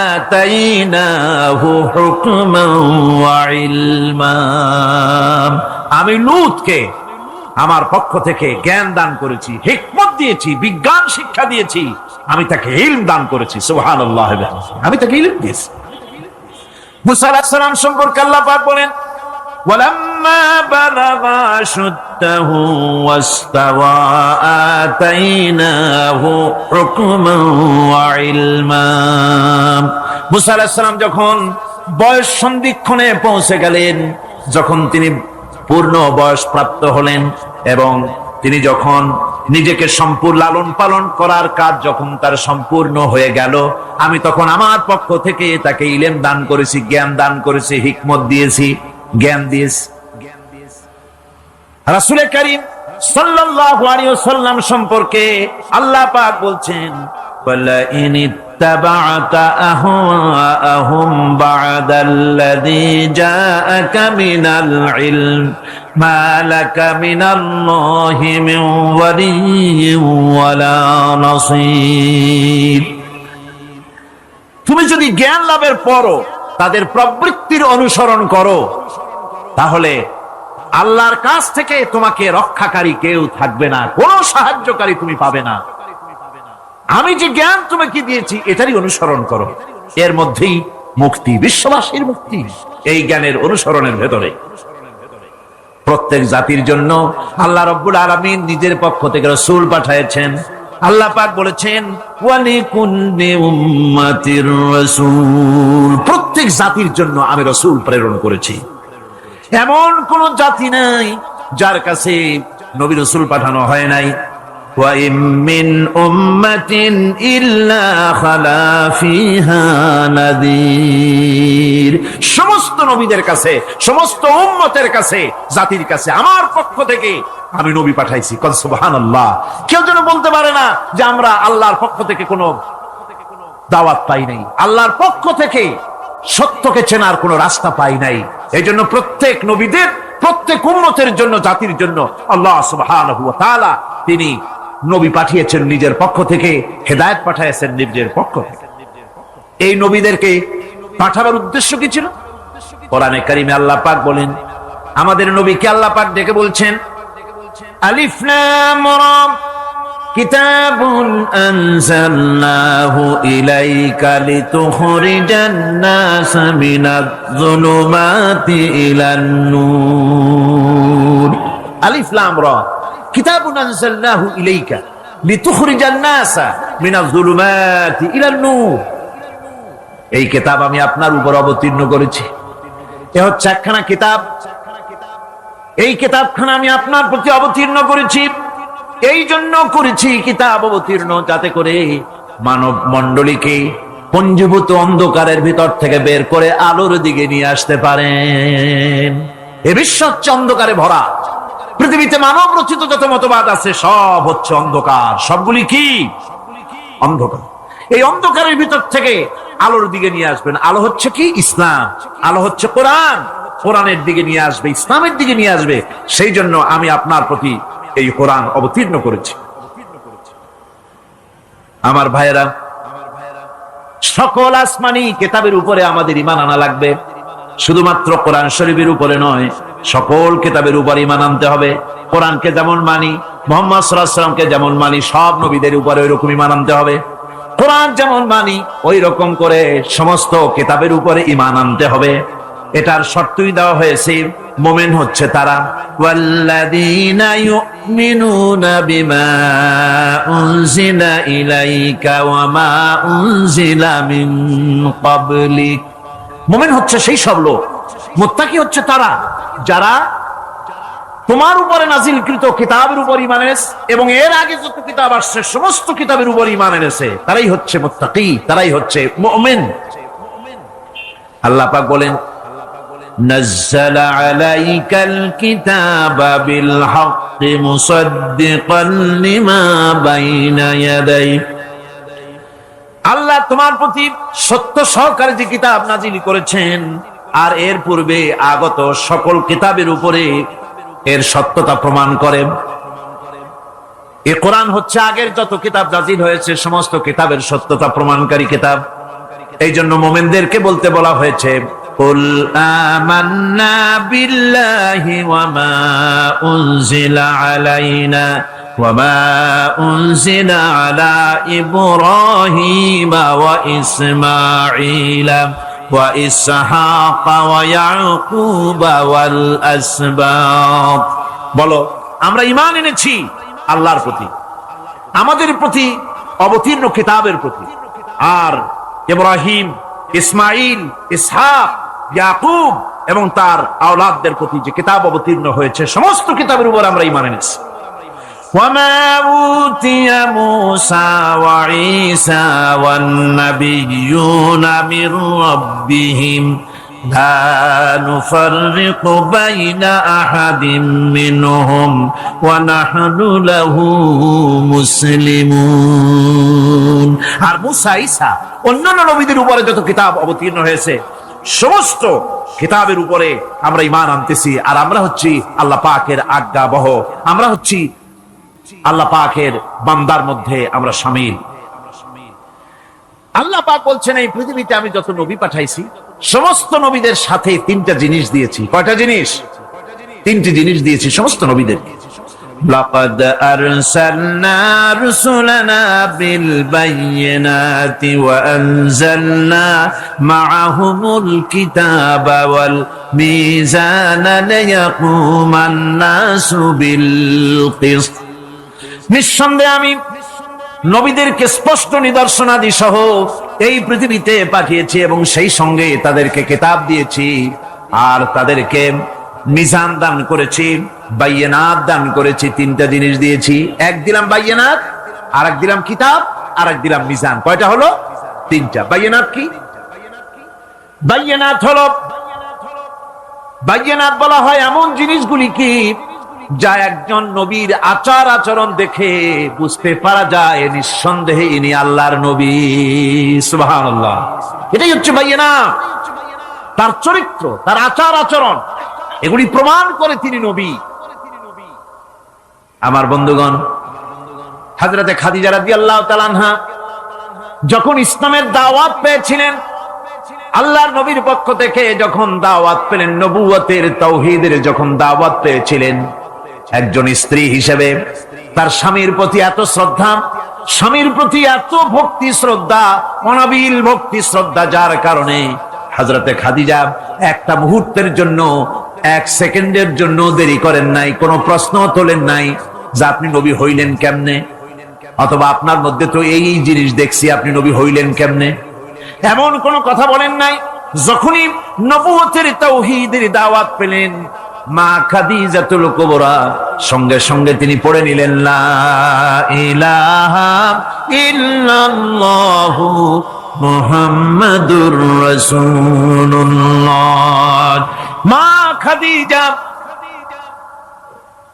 আতাইনাহু হুকমান ওয়া ইলমা। আমি লূতকে আমার পক্ষ থেকে জ্ঞান দান করেছি, হিকমত দিয়েছি, বিজ্ঞান শিক্ষা দিয়েছি, আমি তাকে ইলম দান করেছি। সুবহানাল্লাহ। আমি তাকে ইলম দিয়েছি। মুসা আলাইহিস সালাম সম্পর্কে আল্লাহ পাক বলেন, ওয়ালাম্মা বালাগা আশুদ্দাহু ওয়াস্তাওয়া আতাইনাহু হুকমান ওয়া ইলমা। মুসা আলাইহিস সালাম যখন বয়স সন্ধিক্ষণে পৌঁছে গেলেন, যখন তিনি পূর্ণ বয়স প্রাপ্ত হলেন এবং তিনি যখন নিজেকে সম্পূর্ণ লালন পালন করার কাজ যখন তার সম্পূর্ণ হয়ে গেল, আমি তখন আমার পক্ষ থেকে তাকে ইলম দান করেছি, জ্ঞান দান করেছি, হিকমত দিয়েছি, জ্ঞান দিয়েছি। রাসূল করিম সাল্লাল্লাহু আলাইহি ওয়াসাল্লাম সম্পর্কে আল্লাহ পাক বলছেন, ওয়ালা ইন ইত্তাবা'তা আহওয়াআহুম বা'দাল্লাযী জাআকা মিনাল ইলম মা লাকা মিনাল্লাহি মিন ওয়ালিয়্যিন ওয়ালা নাসীর। তুমি যদি জ্ঞান লাভের পরও তাদের প্রবৃত্তির অনুসরণ করো, তাহলে আল্লাহর কাছ থেকে তোমাকে রক্ষাকারী কেউ থাকবে না, কোনো সাহায্যকারী তুমি পাবে না। আমি যে জ্ঞান তোমাকে দিয়েছি এটারই অনুসরণ করো, এর মধ্যেই মুক্তি, বিশ্ববাসীর মুক্তি এই জ্ঞানের অনুসরণের ভেতরে। প্রত্যেক জাতির জন্য আল্লাহ রাব্বুল আলামিন নিজের পক্ষ থেকে রাসূল পাঠিয়েছেন। আল্লাহ পাক বলেছেন, ওয়ালিকুল্লি উম্মাতির রাসূল, প্রত্যেক জাতির জন্য আমি রাসূল প্রেরণ করেছি। এমন কোন জাতি নাই যার কাছে নবী রাসূল পাঠানো হয় নাই। ওয়া ইম মিন উম্মাতিন ইল্লা খালা ফিহা নাযীর। সমস্ত নবীদের কাছে, সমস্ত উম্মতের কাছে, জাতির কাছে আমার পক্ষ থেকে আমি নবী পাঠাইছি। কোন সুবহানাল্লাহ। কেউ যেন বলতে পারে না যে আমরা আল্লাহর পক্ষ থেকে কোনো দাওয়াত পাই নাই, আল্লাহর পক্ষ থেকে সত্যকে চেনার কোনো রাস্তা পাই নাই। এই জন্য প্রত্যেক নবীদের, প্রত্যেক উম্মতের জন্য, জাতির জন্য আল্লাহ সুবহানাহু ওয়া তাআলা তিনি নবী পাঠিয়েছেন নিজের পক্ষ থেকে, হেদায়েত পাঠিয়েছেন নিজের পক্ষ থেকে। এই নবীদেরকে পাঠাবার উদ্দেশ্য কি ছিল? কোরআনে কারিমে আল্লাহ পাক বলেন, আমাদের নবীকে আল্লাহ পাক ডেকে বলছেন, আলিফ লাম রা কিতাবুন আনজালনাহু ইলাইকা লিতুখরিজান নাস মিনাজ যুলুমাতি ইলান নূর। আলিফ লাম রা কিতাবুন আনজালনাহু ইলাইকা লিতুখরিজান নাস মিনাজ যুলুমাতি ইলান নূর। এই কিতাব আমি আপনার উপর অবতীর্ণ করেছি। এ হচ্ছে একখানা কিতাব, এই কিতাবখানা আমি আপনার প্রতি অবতীর্ণ করেছি। এই জন্য করেছি কিতাব অবতীর্ণ, যাতে করে মানব মণ্ডলীকে পঞ্জীভূত অন্ধকারের ভিতর থেকে বের করে আলোর দিকে নিয়ে আসতে পারেন। এ বিশ্ব হচ্ছে অন্ধকারে ভরা। পৃথিবীতে মানব রচিত যত মতবাদ আছে সব হচ্ছে অন্ধকার। সবগুলি কি? অন্ধকার। এই অন্ধকারের ভিতর থেকে আলোর দিকে নিয়ে আসবেন। আলো হচ্ছে কি? ইসলাম। আলো হচ্ছে কোরআন। কোরআনের দিকে নিয়ে আসবে, ইসলামের দিকে নিয়ে আসবে। সেই জন্য আমি আপনার প্রতি এই কোরআন অবতীর্ণ করেছি। আমার ভাইয়েরা, সকল আসমানি কিতাবের উপরে আমাদের ঈমান আনা লাগবে। শুধুমাত্র কোরআন শরীফের উপরে নয়, সকল কিতাবের উপর ঈমান আনতে হবে। কোরআনকে যেমন মানি, মুহাম্মদ সাল্লাল্লাহু আলাইহি ওয়াসাল্লামকে যেমন মানি, সব নবীদের উপরে ওই রকম ঈমান আনতে হবে। কোরআন যেমন মানি ওই রকম করে সমস্ত কিতাবের উপরে ঈমান আনতে হবে। এটার শর্তই দেওয়া হয়েছে, মুমিন হচ্ছে তারা ওয়াল্লাযীনা ইউমিনুনা বিমা উনজিলা ইলাইকা ওয়া মা উনজিলা মিন ক্বাবলিক। মুমিন হচ্ছে সেই সব লোক, মুত্তাকি হচ্ছে তারা যারা তোমার উপরে নাজিলকৃত কিতাবের উপর ঈমান এনেছে এবং এর আগে যত কিতাব আসছে সমস্ত কিতাবের উপর ঈমান এনেছে, তারাই হচ্ছে মুত্তাকি, তারাই হচ্ছে মুমিন। আল্লাহ পাক বলেন নাযালা আলাইকাল কিতাবা বিল হাক্কি মুসাদ্দিকান লিমা বাইনা ইয়াদাইহি। আল্লাহ তোমার প্রতি সত্য সহকারে যে কিতাব নাজিল করেছেন আর এর পূর্বে আগত সকল কিতাবের উপরে এর সত্যতা প্রমাণ করে। এই কোরআন হচ্ছে আগের যত কিতাব নাজিল হয়েছে সমস্ত কিতাবের সত্যতা প্রমাণকারী কিতাব। এই জন্য মুমিনদেরকে বলতে বলা হয়েছে কুল আমান্না বিল্লাহি ওয়া মা উনজিলা আলাইনা ওয়া মা উনজিলা আলা ইব্রাহিমা ওয়া ইসমাঈলা ওয়া ইসহাকা ওয়া ইয়াকুবা ওয়াল আসবাত। বলো আমরা ঈমান এনেছি আল্লাহর প্রতি, আমাদের প্রতি অবতীর্ণ কিতাবের প্রতি, আর ইব্রাহিম, ইসমাইল, ইসহাক, ইয়াকুব এবং তার আওলাদদের প্রতি যে কিতাব অবতীর্ণ হয়েছে সমস্ত কিতাবের উপর আমরা ঈমান এনেছি। وما أوتي موسى وعيسى والنبيون من ربهم لا نفرق بين أحد منهم ونحن له مسلمون। আর মুসা, ঈসা অন্যান্য নবীদের উপরে যত কিতাব অবতীর্ণ হয়েছে সমস্ত কিতাবের উপরে আমরা ঈমান আনতেছি, আর আমরা হচ্ছি আল্লাহ পাকের আজ্ঞাবহ, আমরা হচ্ছি আল্লাহ পাকের বান্দার মধ্যে আমরা শামিল। আল্লাহ পাক বলছেন এই পৃথিবীতে আমি যত নবী পাঠাইছি সমস্ত নবীদের সাথে তিনটা জিনিস দিয়েছি। কয়টা জিনিস? তিনটি জিনিস দিয়েছি সমস্ত নবীদেরকে। লাকাদ আরসালনা রুসুলানা বিল বায়িনাতি ওয়া আনজালনা মাআহুমুল কিতাবা ওয়াল মিজানা লিয়াকুমান নাসু বিল কিসত। নিঃসন্দেহে আমি নবীদেরকে স্পষ্ট নিদর্শনাদি সহ এই পৃথিবীতে পাঠিয়েছি এবং সেই সঙ্গে তাদেরকে কিতাব দিয়েছি আর তাদেরকে মিজান দান করেছি, বাইয়িনাত দান করেছি। তিনটা জিনিস দিয়েছি, এক দিলাম বাইয়িনাত, আর এক দিলাম কিতাব, আর এক দিলাম মিজান। কয়টা হলো? তিনটা। বাইয়িনাত কি? বাইয়িনাত হলো, বাইয়িনাত বলা হয় এমন জিনিসগুলি কি যা একজন নবীর আচার আচরণ দেখে বুঝতে পারা যায় নিঃসন্দেহে ইনি আল্লাহর নবী। সুবহানাল্লাহ। এটাই হচ্ছে বাইয়িনাত। তার চরিত্র, তার আচার আচরণ এগুলি প্রমাণ করে তিনি নবী। আমার বন্ধুগণ, হযরতে খাদিজা রাদিয়াল্লাহু তাআলা আনহা যখন ইসলামের দাওয়াত পেয়েছিলেন, আল্লাহর নবীর পক্ষ থেকে যখন দাওয়াত পেলেন, নবুয়তের তাওহীদের যখন দাওয়াত পেয়েছিলেন, একজন স্ত্রী হিসেবে তার স্বামীর প্রতি এত শ্রদ্ধা, স্বামীর প্রতি এত ভক্তি শ্রদ্ধা, অনাবিল ভক্তি শ্রদ্ধা, যার কারণে হযরতে খাদিজা একটা মুহূর্তের জন্য, এক সেকেন্ডের জন্য দেরি করেন নাই, কোনো প্রশ্ন তোলেন নাই যে আপনি নবী হইলেন কেমনে, অথবা আপনার মধ্যে তো এই জিনিস দেখছি, আপনি নবী হইলেন কেমনে, এমন কোনো কথা বলেন নাই। যখনই নবুয়তের তাওহীদের দাওয়াত পেলেন, মা খাদিজাতুল কুবরা সঙ্গে সঙ্গে তিনি পড়ে নিলেন লা ইলাহা ইল্লাল্লাহু মুহাম্মাদুর রাসূলুল্লাহ। মা খাদিজা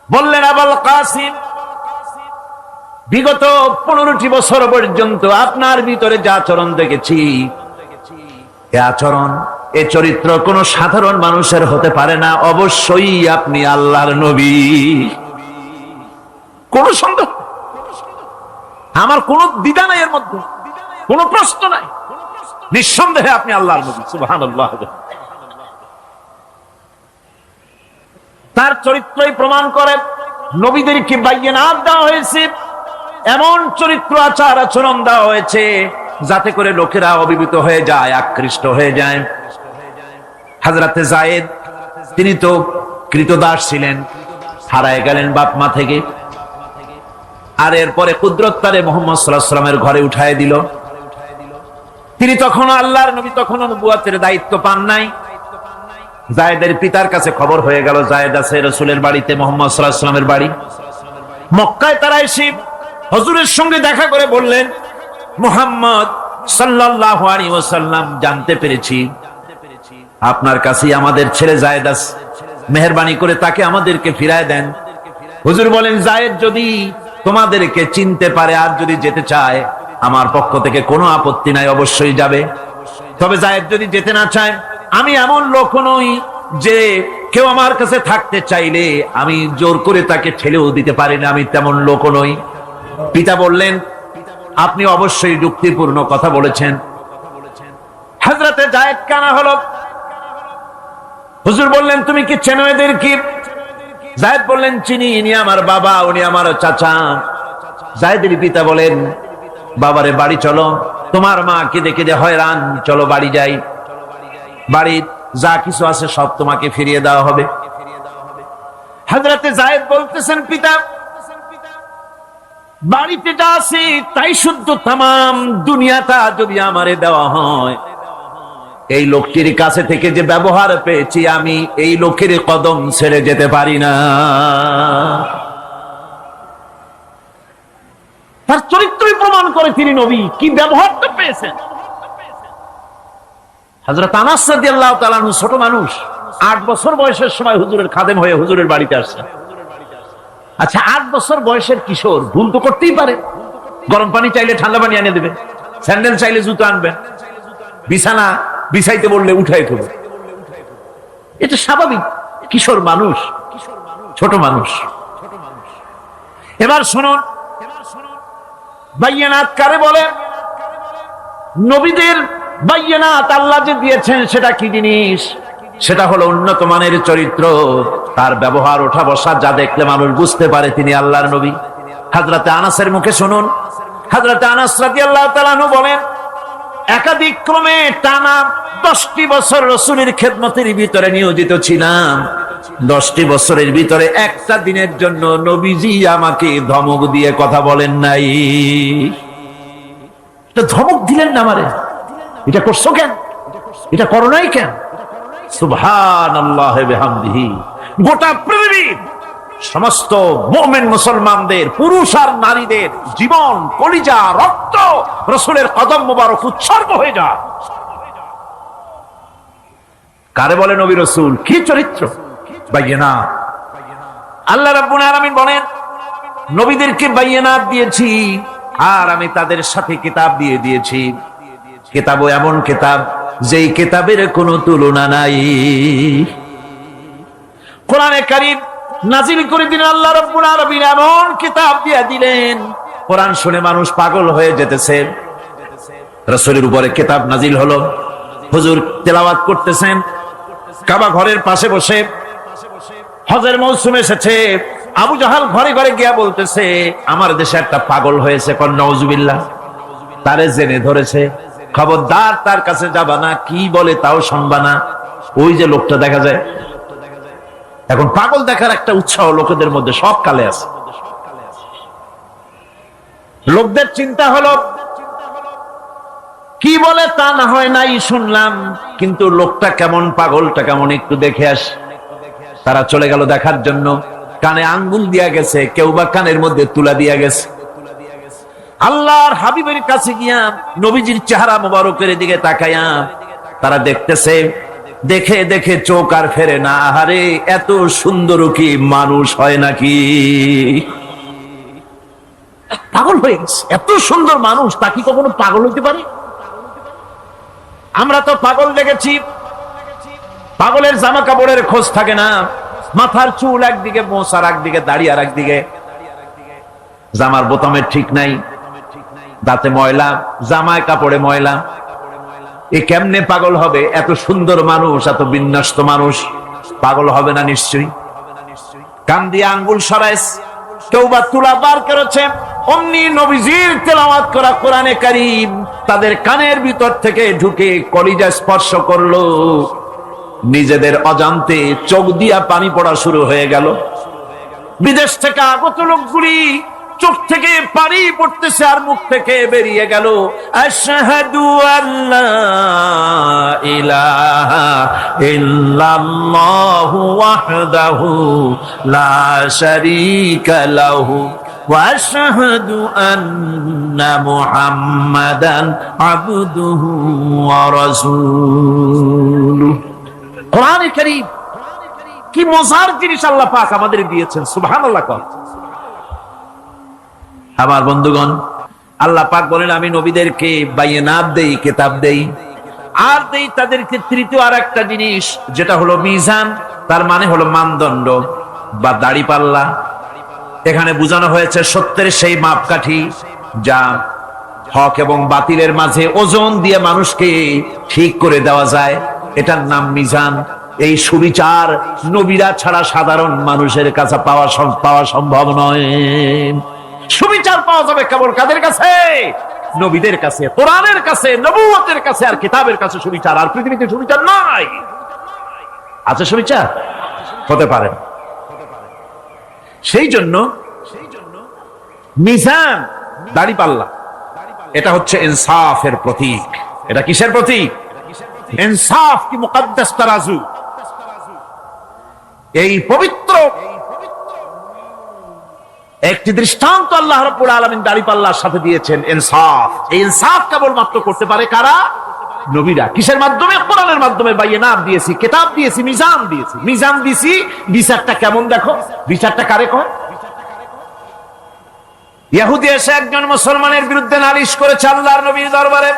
বললেন, আবুল কাসিম, বিগত 15টি বছর পর্যন্ত আপনার ভিতরে যে আচরণ দেখেছি, এ আচরণ, এ চরিত্র কোন সাধারণ মানুষের হতে পারে না। অবশ্যই আপনি আল্লাহর নবী, কোন সন্দেহ, আমার কোন দ্বিধা নাই, এর মধ্যে কোন প্রশ্ন নাই, নিঃসন্দেহে আপনি আল্লাহর নবী। সুবহানাল্লাহ। তার চরিত্রই প্রমাণ করে নবীদেরকে বাইয়িনাত দেওয়া হয়েছে, এমন চরিত্র আচার আচরণ দেওয়া হয়েছে যাতে করে লোকেরা অভিভূত হয়ে যায়, আকৃষ্ট হয়ে যায়। হযরতে যায়েদ তিনি তো কৃতদাস ছিলেন, হারায় গেলেন বাপ মা থেকে। আর এরপরে কুদরত তারে মুহাম্মদ সাল্লাল্লাহু আলাইহি ওয়াসাল্লামের ঘরে উঠায় দিল। তিনি তখন আল্লাহর নবী, তখন নবুয়তের দায়িত্ব পান নাই। যায়েদের পিতার কাছে খবর হয়ে গেল যায়েদ আছে রাসূলের বাড়িতে, মুহাম্মদ সাল্লাল্লাহু আলাইহি ওয়াসাল্লামের বাড়ি মক্কায়। তারা এসে হুজুরের সঙ্গে দেখা করে বললেন, মুহাম্মদ সাল্লাল্লাহু আলাইহি ওয়াসাল্লাম, জানতে পেরেছি আপনার কাছেই আমাদের ছেলে যায়েদ আছে, মেহেরবানি করে তাকে আমাদেরকে ফিরায় দেন। হুজুর বলেন, যায়েদ যদি তোমাদেরকে চিনতে পারে আর যদি যেতে চায়, আমার পক্ষ থেকে কোনো আপত্তি নাই, অবশ্যই যাবে। তবে যায়েদ যদি যেতে না চায়, আমি এমন লোক নই যে কেউ আমার কাছে থাকতে চাইলে আমি জোর করে তাকে ঠেলেও দিতে পারি না, আমি তেমন লোক নই। পিতা বললেন, আপনি অবশ্যই যুক্তিপূর্ণ কথা বলেছেন। হযরতে যায়েদ কানা হলো। হুজুর বললেন, তুমি কি চেনো এদের? কি? যায়েদ বললেন, চিনি, ইনি আমার বাবা, উনি আমার চাচা। যায়েদের পিতা বলেন, বাবারে বাড়ি চলো, তোমার মা কেঁদে কেঁদে হয়রান, চলো বাড়ি যাই, বাড়ির যা কিছু আছে সব তোমাকে ফিরিয়ে দেওয়া হবে। হযরতে যায়েদ বলতেছেন, পিতা বাড়িতে যা আছে তাই শুদ্ধ, তামাম দুনিয়াটা যদি আমারে দেওয়া হয়, এই লোকটির কাছে থেকে যে ব্যবহার পেয়েছি, আমি এই লোকের কদম ছেড়ে যেতে পারি না। তার চরিত্রই প্রমাণ করে তিনি নবী, কি ব্যবহারটা পেয়েছেন। হযরত আনাস রাদিয়াল্লাহু তাআলা আনহু ছোট মানুষ, 8 বছর বয়সের সময় হুজুরের খাদেম হয়ে হুজুরের বাড়িতে আসছেন। আচ্ছা, 8 বছর বয়সের কিশোর ভুল তো করতেই পারে। গরম পানি চাইলে ঠান্ডা পানি এনে দেবে, স্যান্ডেল চাইলে জুতো আনবেন, বিছানা বিছাইতে বললে উঠাই দেবে, এটা স্বাভাবিক। কিশোর মানুষ, ছোট মানুষ। এবার শুনুন, বাইয়ানাত কারে বলে? নবীদের বাইয়ানাত আল্লাহ যে দিয়েছেন সেটা কি জিনিস? সেটা হলো উন্নত মানের চরিত্র, তার ব্যবহার, ওঠা বসা যা দেখলে মানুষ বুঝতে পারে তিনি আল্লাহর নবী। হযরতে আনাসের মুখে শুনুন, হযরতে আনাস রাদিয়াল্লাহু তাআলা আনহু বলেন, একাধিক ক্রমে টানা 10টি বছর রাসূলের খেদমতের ভিতরে নিয়োজিত ছিলাম। 10টি বছরের ভিতরে একটা দিনের জন্য নবীজি আমাকে ধমক দিয়ে কথা বলেন নাই। এটা ধমক দিলেন না আমারে, এটা করছো কেন, এটা করো নাই কেন? সুবহানাল্লাহি বিহামদিহি। গোটা পৃথিবীর সমস্ত মুমিন মুসলমানদের, পুরুষ আর নারীদের জীবন, কলিজা, রক্ত রাসূলের কদম মোবারক উৎসর্গ হয়ে যায়। কারে বলে নবী রাসূল? কি চরিত্র! বাইয়ানাত। আল্লাহ রাব্বুল আলামিন বলেন, নবীদেরকে বাইয়ানাত দিয়েছি আর আমি তাদের সাথে কিতাব দিয়ে দিয়েছি। কিতাবও এমন কিতাব যেই কিতাবের কোনো তুলনা নাই। কোরআনে কারীম নাজিল করে দিলেন আল্লাহ রাব্বুল আলামিন, এমন কিতাব দিয়ে দিলেন, কোরআন শুনে মানুষ পাগল হয়ে যেতেছে। রাসূলের উপরে কিতাব নাজিল হলো, হুজুর তেলাওয়াত করতেছেন কাবা ঘরের পাশে বসে। হজের মৌসুম এসেছে, আবু জাহাল ঘরে ঘরে গিয়া বলতেছে, আমার দেশে একটা পাগল হয়েছে, কোন নাউজুবিল্লাহ। তারে জেনে ধরেছে, খবরদার তার কাছে যাবা না, কি বলে তাও শুনবা না। ওই যে লোকটা দেখা যায় এখন, পাগল দেখার একটা উৎসাহ লোকেদের মধ্যে সব কালে আছে। লোকদের চিন্তা হলো, কি বলে তা না হয় নাই শুনলাম, কিন্তু লোকটা কেমন, পাগলটা কেমন, একটু দেখে আস। তারা চলে গেল দেখার জন্য। কানে আঙ্গুল দিয়া গেছে, কেউ বা কানের মধ্যে তুলা দিয়া গেছে। আল্লাহর হাবিবের কাছে গিয়া নবীজির চেহারা মোবারকের দিকে তাকাইয়া তারা দেখতেছে, দেখে দেখে চোখ আর ফেরে না। আহারে, এত সুন্দর কি মানুষ হয় নাকি? পাগল হয়ে গেছে। এত সুন্দর মানুষ, তা কি কখনো পাগল হইতে পারে? আমরা তো পাগল দেখেছি, পাগলের জামা কাপড়ের খোঁজ থাকে না, মাথার চুল একদিকে, মোছ আর একদিকে, দাড়ি আর একদিকে, জামার বোতামের ঠিক নাই, দাঁতে ময়লা, জামায় কাপড়ে ময়লা। এ কেমনে পাগল হবে? এত সুন্দর মানুষ, এত বিন্যস্ত মানুষ, পাগল হবে না নিশ্চয়ই। কান দিয়ে আঙ্গুল সরাইস, কেউ বা তুলা বার করেছে। অমনি নবীজির তেলাওয়াত করা কোরআনে কারীম তাদের কানের ভিতর থেকে ঢুকে কলিজা স্পর্শ করলো। নিজেদের অজান্তে চোখ দিয়া পানি পড়া শুরু হয়ে গেল। বিদেশ থেকে আগত লোকগুলি চোখ থেকে পানি পড়তেছে আর মুখ থেকে বেরিয়ে গেল আশহাদু আল্লা ইলাহা ইল্লাল্লাহু ওয়াহদাহু লা শারীকা লাহু ওয়া আশহাদু আন্না মুহাম্মাদান আবদুহু ওয়া রাসূলুহু। কোরআনে কারীম কি মজার জিনিস আল্লাহ পাক আমাদের দিয়েছেন, সুবহানাল্লাহ। আমার বন্ধুগণ, আল্লাহ পাক বলেন আমি নবীদেরকে বায়নাত দেই, কিতাব দেই, আর দেই তাদেরকে তৃতীয় আর একটা জিনিস, যেটা হলো মিজান। তার মানে হলো মানদণ্ড বা দাড়িপাল্লা। এখানে বোঝানো হয়েছে সত্যের সেই মাপকাঠি যা হক এবং বাতিলের মাঝে ওজন দিয়ে মানুষকে ঠিক করে দেওয়া যায়, এটার নাম মিজান। এই সুবিচার নবীরা ছাড়া সাধারণ মানুষের কাছে পাওয়া সম্ভব নয়। সুবিচার পাওয়া যাবে কেবল কাদের কাছে? নবীদের কাছে, কোরআনের কাছে, নবুয়তের কাছে আর কিতাবের কাছে সুবিচার। আর পৃথিবীতে সুবিচার নাই। আছে সুবিচার? হতে পারে। সেই জন্য মিজান, দাড়িপাল্লা, এটা হচ্ছে ইনসাফের প্রতীক। এটা কিসের প্রতীক? ইনসাফ কি মুকদ্দাস তারাজু। এই পবিত্র একটি দৃষ্টান্ত আল্লাহ রাব্বুল আলামিন দাড়িপাল্লার সাথে দিয়েছেন, ইনসাফ। এই ইনসাফ কেবলমাত্র করতে পারে কারা? নবীরা। কিসের মাধ্যমে? কোরআনের মাধ্যমে। বায়নাত দিয়েছি, কিতাব দিয়েছি, মিজান দিয়েছি। মিজান দিয়েছি, বিচারটা কেমন দেখো। বিচারটা কারে কয়? ইহুদি এসে একজন মুসলমানের বিরুদ্ধে নালিশ করেছে আল্লাহর নবীর দরবারে।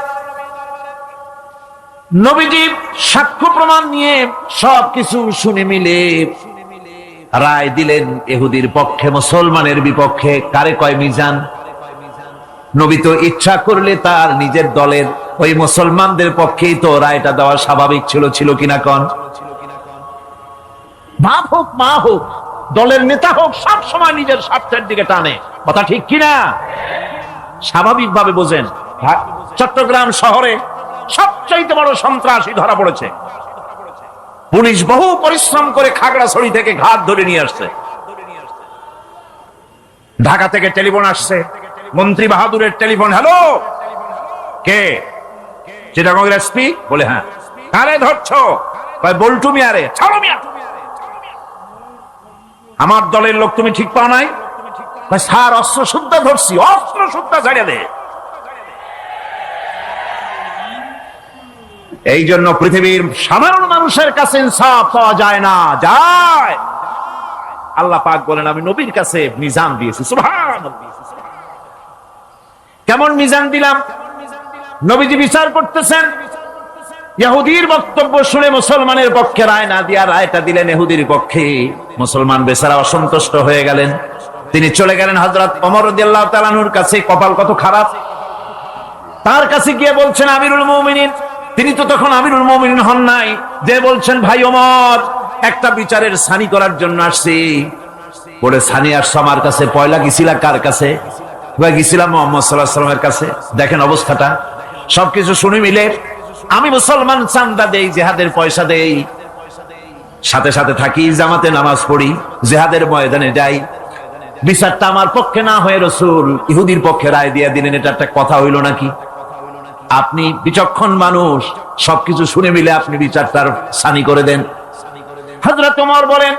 নবীজি সাক্ষ্য প্রমাণ নিয়ে সবকিছু শুনে মিলে রায় দিলেন ইহুদির পক্ষে, মুসলমানের বিপক্ষে। কারে কয় মিজান? নবী তো ইচ্ছা করলে তার নিজের দলের ওই মুসলমানদের পক্ষেই তো রায়টা দেওয়া স্বাভাবিক ছিল। ছিল কিনা কন? বাপ হোক মা হোক, দলের নেতা হোক, সব সময় নিজের স্বার্থের দিকে টানে। কথা ঠিক কিনা? স্বাভাবিক ভাবে বোঝেন। চট্টগ্রাম শহরে সবচাইতে বড় সন্ত্রাসী ধরা পড়েছে। পুলিশ বহু পরিশ্রম করে খাগড়াছড়ি থেকে ঘাট ধরে নিয়ে আসছে। ঢাকা থেকে টেলিফোন আসছে, মন্ত্রী বাহাদুরের টেলিফোন। হ্যালো, কে? চিটাগংয়ের এসপি? বলে হ্যাঁ। কারে ধরছো? বল্টু মিয়ারে। ছাড়ো মিয়া, আমার দলের লোক তুমি ঠিক পাও নাই? স্যার অস্ত্র শুদ্ধা ধরছি। অস্ত্র শুদ্ধা ছাড়িয়ে দে। এই জন্য পৃথিবীর সাধারণ মানুষের কাছে ইনসাফ পাওয়া যায় না। যায়। আল্লাহ পাক বলেন আমি নবীর কাছে মিজান দিয়েছি। সুবহানাল্লাহ। কেমন মিজান দিলাম? নবীজি বিচার করতেছেন, ইহুদির বক্তব্য শুনে মুসলমানের পক্ষে রায় না দিয়া রায়টা দিলেন ইহুদির পক্ষে। মুসলমান বেচারা অসন্তুষ্ট হয়ে গেলেন। তিনি চলে গেলেন হযরত ওমর রাদিয়াল্লাহু তাআলা আনহুর কাছে। কপাল কত খারাপ! তার কাছে গিয়ে বলছেন আমিরুল মুমিনিন। তিনি তো তখন আমিরুল মুমিনিন হন নাই। যে বলছেন ভাই ওমর, একটা বিচারের সানি করার জন্য আসছি। বলে সানি আসছো আমার কাছে? পয়লা গেছিলা কার কাছে? গেছিলাম মুহাম্মদ সাল্লাল্লাহু আলাইহি ওয়াসাল্লামের কাছে। দেখেন অবস্থাটা। সবকিছু শুনে মিলে আমি মুসলমান, চান্দা দেই, জিহাদের পয়সা দেই, সাথে সাথে থাকি, জামাতে নামাজ পড়ি, জিহাদের ময়দানে যাই। বিচারটা আমার পক্ষে না হয়ে রাসূল ইহুদির পক্ষে রায় দিয়ে দিলেন। এটা একটা কথা হইল নাকি? আপনি বিচক্ষণ মানুষ, সবকিছু শুনে মিলে আপনি বিচারটার সানি করে দেন। হযরত ওমর বলেন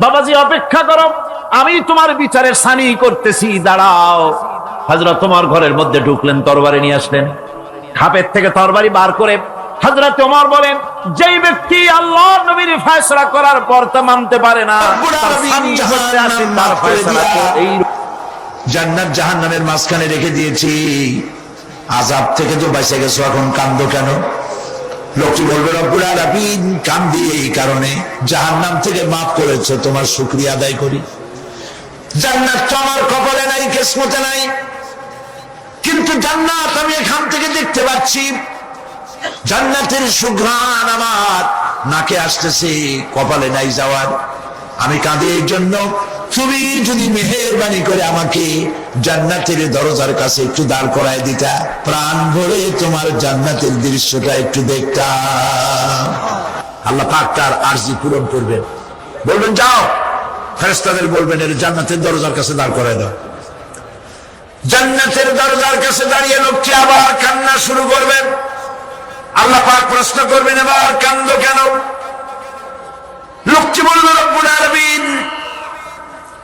বাবাজি অপেক্ষা করো, আমি তোমার বিচারের সানি করতেছি, দাঁড়াও। হযরত ওমর ঘরের মধ্যে ঢুকলেন, তরবারি নিয়ে আসলেন। খাপের থেকে তরবারি বার করে হযরত ওমর বলেন যেই ব্যক্তি আল্লাহর নবীর ফয়সালা করার পর তা মানতে পারে না, তার সানি করতে আসে, তার ফয়সালা এই জান্নাত জাহান্নামের মাঝখানে রেখে দিয়েছি। আযাব থেকে তো বেঁচে গেছো, এখন কান্দো কেন? লোকটি বলবে রব্বুল আলামিন কান্দি এই কারণে, জাহান্নাম থেকে মাফ করেছো, তোমার শুকরিয়া আদায় করি। জান্নাত তো আমার কপালে নাই, কিসমতে নাই, কিন্তু জান্নাত আমি এখান থেকে দেখতে পাচ্ছি। জান্নাতের সুঘ্রাণ আমার নাকে আসতেছে, কপালে নাই যাওয়ার। আমি কাঁদি এই জন্য, তুমি যদি মেহেরবানি করে আমাকে জান্নাতের দরজার কাছে একটু দাঁড় করায় দিতা, প্রাণ ভরে তোমার জান্নাতের দৃশ্যটা একটু দেখতাম। আল্লাহ পাক তার আরজি পূরণ করবেন, বলবেন যাও, ফেরেশতাদের বলবেন এর জান্নাতের দরজার কাছে দাঁড় করায় দাও। জান্নাতের দরজার কাছে দাঁড়িয়ে লোকটি আবার কান্না শুরু করবেন। আল্লাহ পাক প্রশ্ন করবেন, এবার কান্দো কেন? লোকটি বলল, রব্বুল আলামিন,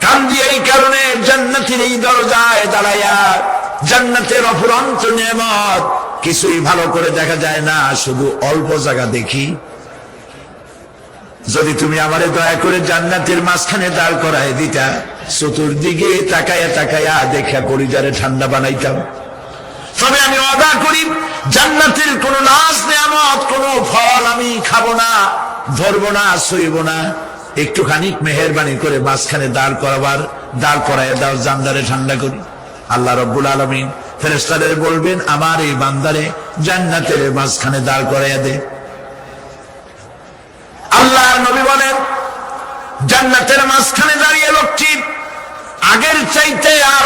কান্দি এই কারণে, জান্নাতের এই দরজায় দাঁড়াইয়া জান্নাতের অফুরন্ত নেয়ামত কিছুই ভালো করে দেখা যায় না, শুধু অল্প জায়গা দেখি। যদি তুমি আমারে দয়া করে জান্নাতের মাঝখানে দাঁড় করায় দিতা, চতুর্দিকে তাকায়া তাকায়া দেখা কলিজারে ঠান্ডা বানাইতাম। তবে আমি ওয়াদা করি, জান্নাতের কোন নাজ নেয়ামত, কোন ফল আমি খাবো না, ধরবো না, ছুঁইব না। একটুখানি মেহেরবানি করে মাঝখানে দাঁড় করায় দাও, জান্নারে ঠান্ডা করি। আল্লাহ রব্বুল আলামিন ফেরেশতাদের বলবেন, আমার এই বান্দারে জান্নাতের মাঝখানে দাঁড় করাইয়া দে। আল্লাহর নবী বলেন, জান্নাতের মাঝখানে দাঁড়িয়ে লোকটি আগের চাইতে আর